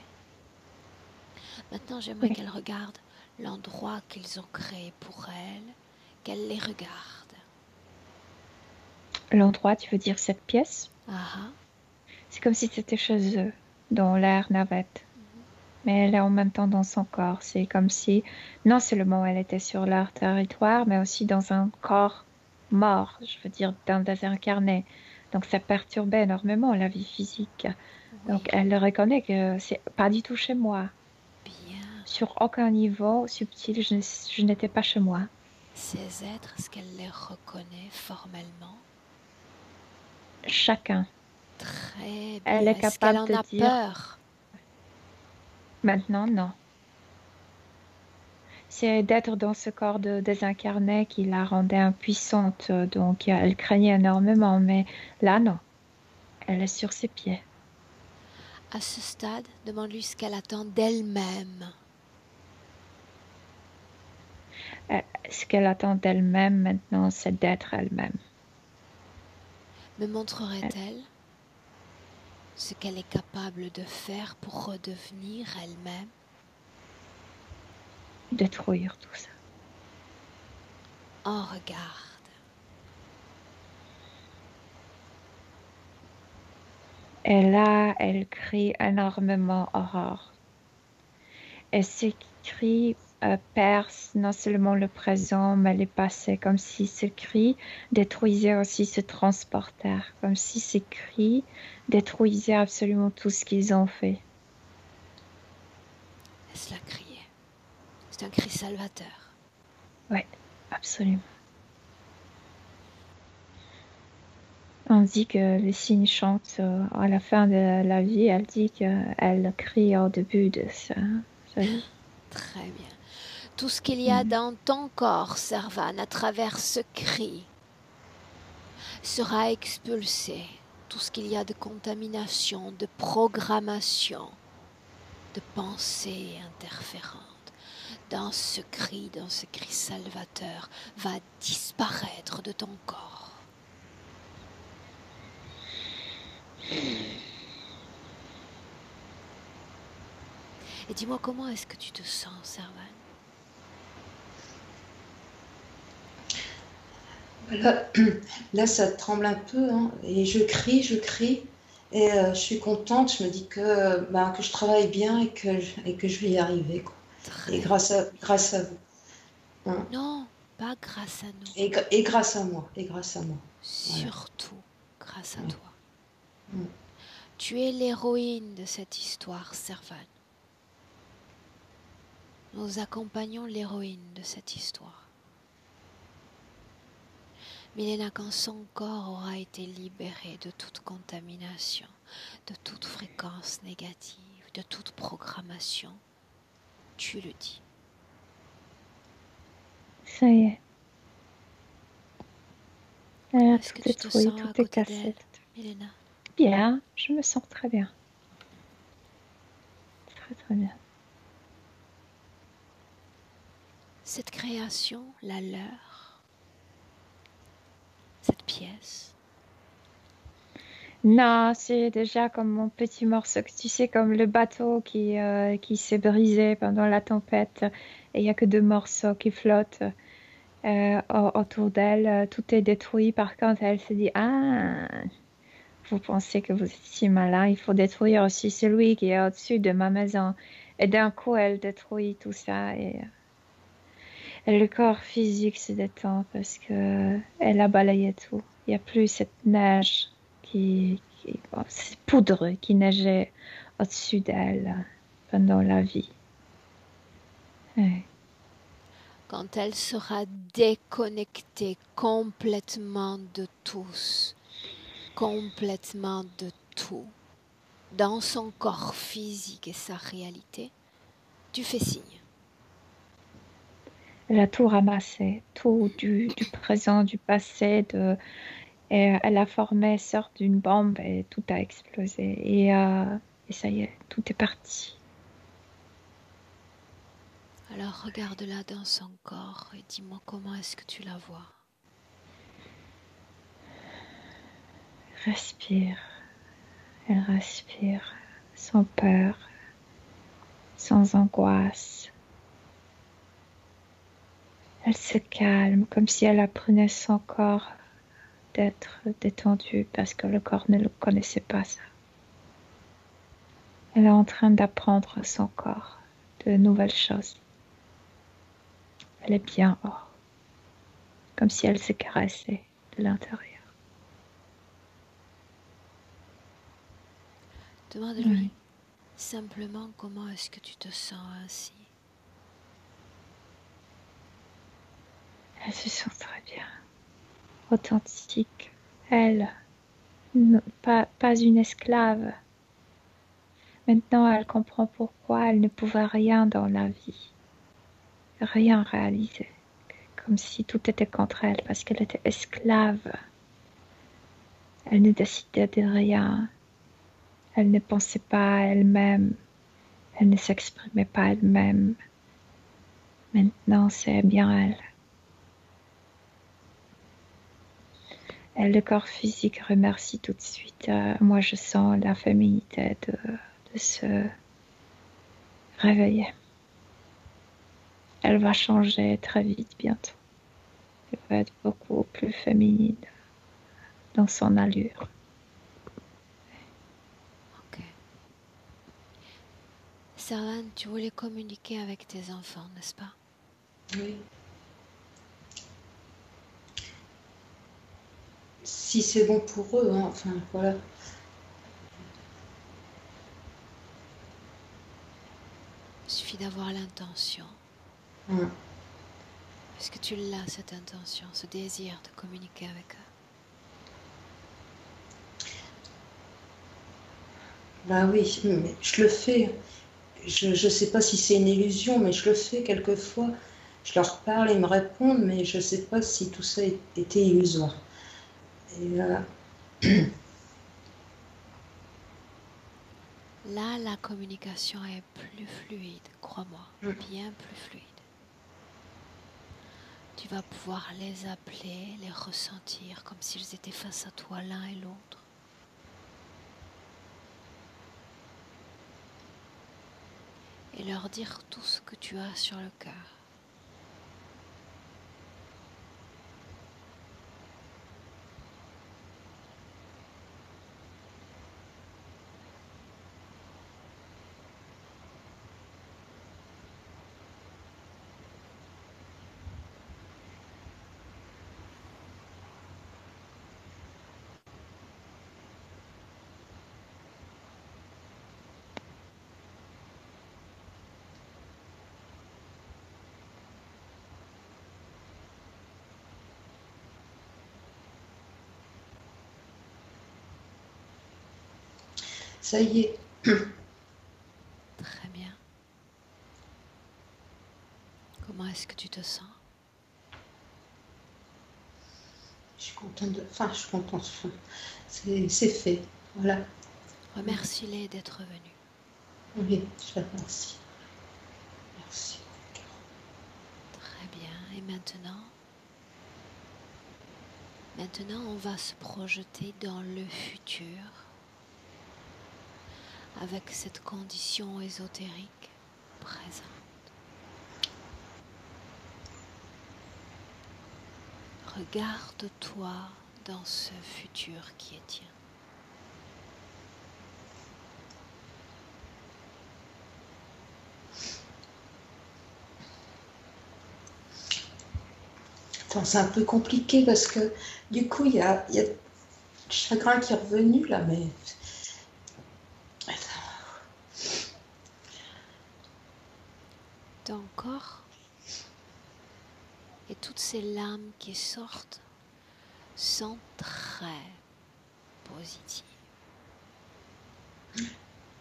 Maintenant, j'aimerais oui. qu'elle regarde l'endroit qu'ils ont créé pour elle, qu'elle les regarde. L'endroit, tu veux dire cette pièce? Ah, C'est comme si c'était chez eux, dans l'air navette. Mais elle est en même temps dans son corps. C'est comme si, non seulement elle était sur leur territoire, mais aussi dans un corps mort, je veux dire, d'un désincarné. Donc ça perturbait énormément la vie physique. oui, Donc elle reconnaît que c'est pas du tout chez moi. bien. Sur aucun niveau subtil, je n'étais pas chez moi. Ces êtres, est-ce qu'elle les reconnaît formellement? Chacun. Très Elle bien. est Est-ce qu'elle capable en de a dire peur? maintenant non. C'est d'être dans ce corps de désincarné qui la rendait impuissante. Donc elle craignait énormément, mais là non. Elle est sur ses pieds. À ce stade, demande-lui ce qu'elle attend d'elle-même. Ce qu'elle attend d'elle-même maintenant, c'est d'être elle-même. Me montrerait-elle ce qu'elle est capable de faire pour redevenir elle-même? Détruire tout ça. Oh, regarde. Et là, elle crie énormément Aurore. Et ces cris percent non seulement le présent, mais le passé, comme si ce cri détruisait aussi ce transporteur, comme si ces cris détruisaient absolument tout ce qu'ils ont fait. Laisse-la crier. C'est un cri salvateur. Oui, absolument. On dit que les cygnes chantent à la fin de la vie. Elle dit qu'elle crie au début de sa vie. Très bien. Tout ce qu'il y a dans ton corps, Servan, à travers ce cri, sera expulsé. Tout ce qu'il y a de contamination, de programmation, de pensée interférente, dans ce cri salvateur, va disparaître de ton corps. Et dis-moi, comment est-ce que tu te sens, Servan? Là, ça tremble un peu, hein, et je crie, et je suis contente. Je me dis que je travaille bien et que je vais y arriver, quoi. Et grâce à vous. Hein. Non, pas grâce à nous. Et grâce à moi. Surtout grâce à toi. Mm. Tu es l'héroïne de cette histoire, Servan. Nous accompagnons l'héroïne de cette histoire. Milena, quand son corps aura été libéré de toute contamination, de toute fréquence négative, de toute programmation, tu le dis. Ça y est. Est-ce que Tout tu est te détruit, sens à tout est côté d'elle, cassé. Milena? Bien, je me sens très bien. Très très bien. Cette création, la leur, cette pièce. Non, c'est déjà comme mon petit morceau, tu sais, comme le bateau qui s'est brisé pendant la tempête et il n'y a que 2 morceaux qui flottent autour d'elle. Tout est détruit. Par contre, elle se dit, ah, vous pensez que vous êtes si malin, il faut détruire aussi celui qui est au-dessus de ma maison. Et d'un coup, elle détruit tout ça et le corps physique se détend parce que elle a balayé tout. Il n'y a plus cette neige cette poudre qui neigeait au-dessus d'elle pendant la vie. Ouais. Quand elle sera déconnectée complètement de tous, complètement de tout, dans son corps physique et sa réalité, tu fais signe. Elle a tout ramassé, tout du présent, du passé, et elle a formé une sorte d'une bombe et tout a explosé. Et ça y est, tout est parti. Alors regarde-la dans son corps et dis-moi comment est-ce que tu la vois. Respire. Elle respire sans peur, sans angoisse. Elle se calme comme si elle apprenait son corps d'être détendu parce que le corps ne le connaissait pas ça. Elle est en train d'apprendre à son corps de nouvelles choses. Elle est bien hors, comme si elle se caressait de l'intérieur. Demande-lui simplement comment est-ce que tu te sens ainsi. Elle se sent très bien, authentique. Elle, non, pas une esclave. Maintenant, elle comprend pourquoi elle ne pouvait rien dans la vie, rien réaliser, comme si tout était contre elle, parce qu'elle était esclave. Elle ne décidait de rien, elle ne pensait pas à elle-même, elle ne s'exprimait pas elle-même. Maintenant, c'est bien elle. Et le corps physique remercie tout de suite. Moi, je sens la féminité de se réveiller. Elle va changer très vite bientôt. Elle va être beaucoup plus féminine dans son allure. Ok. Servan, tu voulais communiquer avec tes enfants, n'est-ce pas? Oui. Si c'est bon pour eux, hein, enfin voilà. Il suffit d'avoir l'intention. Hum. Est-ce que tu l'as, cette intention, ce désir de communiquer avec eux? Bah oui, mais je le fais. Je sais pas si c'est une illusion, mais je le fais quelquefois. Je leur parle, ils me répondent, mais je sais pas si tout ça était illusoire. Et Là, la communication est plus fluide, crois-moi, bien plus fluide. Tu vas pouvoir les appeler, les ressentir comme s'ils étaient face à toi l'un et l'autre. Et leur dire tout ce que tu as sur le cœur. ça y est. Très bien. Comment est-ce que tu te sens? Je suis contente de. Enfin, je suis contente. C'est fait. Voilà. Remercie-les d'être venus. Oui, je les remercie. Merci. Très bien. Et maintenant, on va se projeter dans le futur avec cette condition ésotérique présente. Regarde-toi dans ce futur qui est tien. Attends, c'est un peu compliqué parce que du coup, il y a le chagrin qui est revenu là, mais. Ton corps et toutes ces lames qui sortent sont très positives.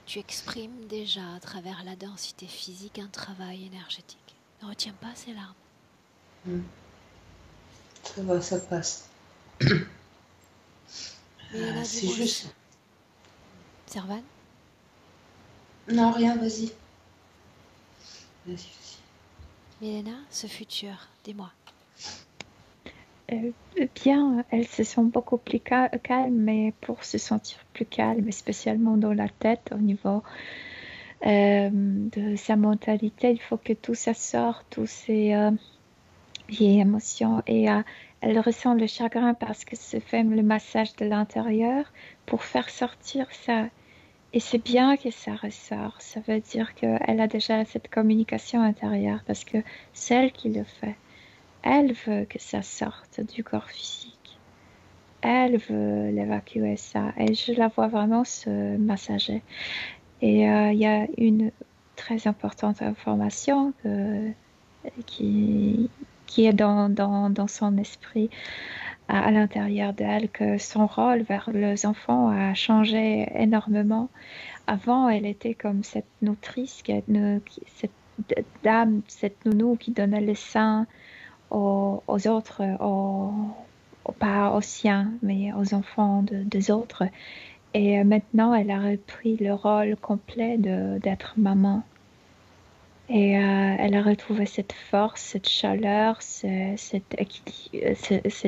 Tu exprimes déjà à travers la densité physique un travail énergétique. Ne retiens pas ces larmes. Ça va, ça passe. Mais c'est juste. Servan? Non, rien, vas-y. Vas-y. Milena, ce futur, dis-moi. Bien, elles se sont beaucoup plus calmes, mais pour se sentir plus calme, spécialement dans la tête, au niveau de sa mentalité, il faut que tout ça sorte, tous ces vieilles émotions. Et elle ressent le chagrin parce que se fait le massage de l'intérieur pour faire sortir ça. Et c'est bien que ça ressort. Ça veut dire qu'elle a déjà cette communication intérieure parce que c'est elle qui le fait. Elle veut que ça sorte du corps physique. Elle veut l'évacuer ça. Et je la vois vraiment se massager. Et il y a une très importante information qui est dans son esprit à l'intérieur d'elle, que son rôle vers les enfants a changé énormément. Avant, elle était comme cette nourrice, cette dame, cette nounou qui donnait le sein aux autres, pas aux siens, mais aux enfants des autres. Et maintenant, elle a repris le rôle complet d'être maman. Et elle a retrouvé cette force, cette chaleur, cet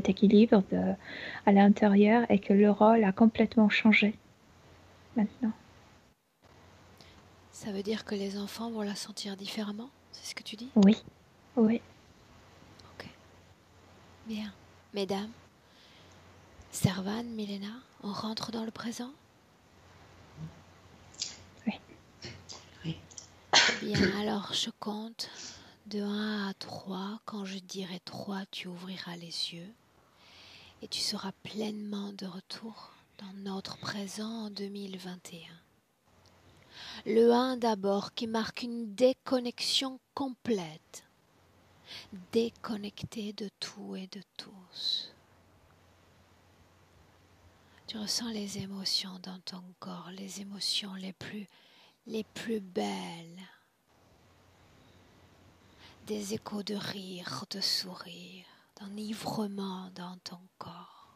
équilibre à l'intérieur et que le rôle a complètement changé maintenant. Ça veut dire que les enfants vont la sentir différemment? C'est ce que tu dis? Oui, oui. Ok. Bien. Mesdames, Servan, Milena, on rentre dans le présent? Oui. Oui. Bien, alors je compte de 1 à 3. Quand je dirai 3, tu ouvriras les yeux et tu seras pleinement de retour dans notre présent en 2021. Le 1 d'abord qui marque une déconnexion complète, déconnecté de tout et de tous. Tu ressens les émotions dans ton corps, les émotions les plus belles. Des échos de rire, de sourire, d'enivrement dans ton corps,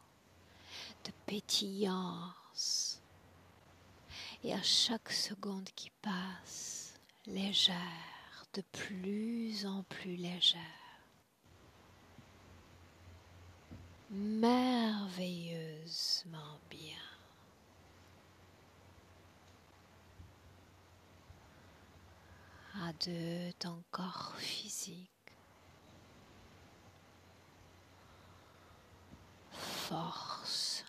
de pétillance. Et à chaque seconde qui passe, légère, de plus en plus légère. Merveilleusement bien. À 2, ton corps physique. Force,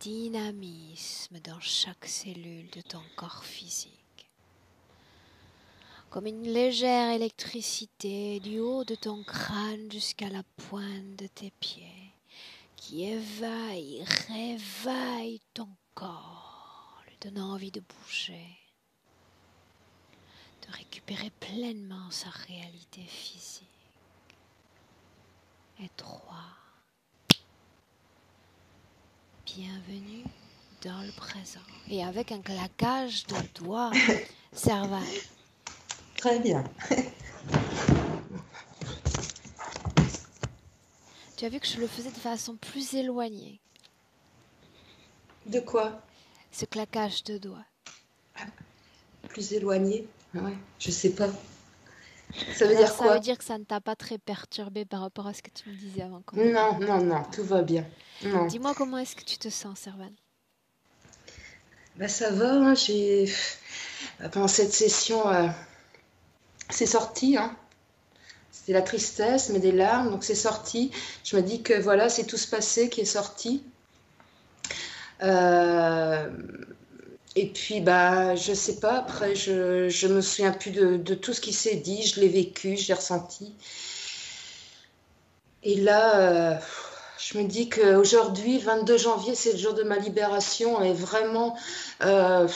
dynamisme dans chaque cellule de ton corps physique. Comme une légère électricité du haut de ton crâne jusqu'à la pointe de tes pieds, qui éveille, réveille ton corps, lui donnant envie de bouger, de récupérer pleinement sa réalité physique. Et 3. Bienvenue dans le présent. Et avec un claquage de doigts, Servan. Très bien. Tu as vu que je le faisais de façon plus éloignée, De quoi? ce claquage de doigts. Plus éloigné? Ouais, je sais pas. Ça veut Alors, dire ça quoi? veut dire que ça ne t'a pas très perturbé par rapport à ce que tu me disais avant qu'on Non, non, non, tout va bien. Non. Dis-moi comment est-ce que tu te sens, Servan? Bah ça va, hein, pendant cette session, c'est sorti, hein. C'était la tristesse, mais des larmes, donc c'est sorti. Je me dis que voilà, c'est tout ce passé qui est sorti. Euh, Et puis, bah, je sais pas, après, je me souviens plus de tout ce qui s'est dit, je l'ai vécu, je l'ai ressenti. Et là, je me dis qu'aujourd'hui, 22 janvier, c'est le jour de ma libération, et vraiment, euh,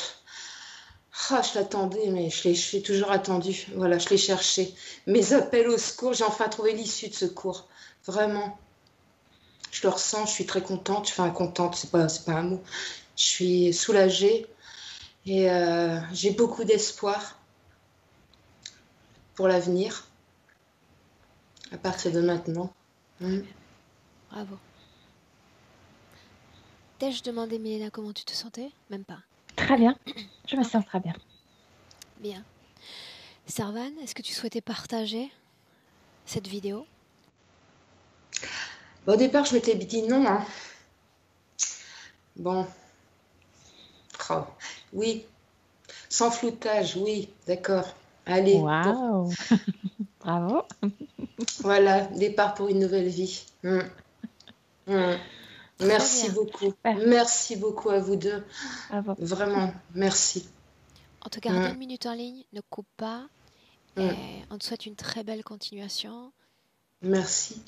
je l'attendais, mais je l'ai toujours attendu. Voilà, je l'ai cherché. Mes appels au secours, j'ai enfin trouvé l'issue de secours. Vraiment. Je le ressens, je suis très contente. Enfin, contente, c'est pas un mot. Je suis soulagée et j'ai beaucoup d'espoir pour l'avenir à partir de maintenant. Bravo. T'ai-je demandé, Milena, comment tu te sentais? Même pas. Très bien. Je me sens très bien. Bien. Servan, est-ce que tu souhaitais partager cette vidéo? Au départ, je m'étais dit non, hein. Bon. Oh, oui. Sans floutage, oui. D'accord. Allez. Waouh. Bravo. Voilà. Départ pour une nouvelle vie. Merci bien. beaucoup. Super. Merci beaucoup à vous deux. Bravo. Vraiment, merci. On te garde 1 minute en ligne, ne coupe pas. Et on te souhaite une très belle continuation. Merci.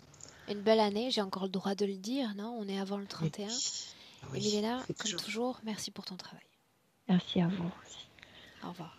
Une belle année, j'ai encore le droit de le dire, non? On est avant le 31. Oui, Et Milena, c'est comme toujours, merci pour ton travail. Merci à vous aussi. Au revoir.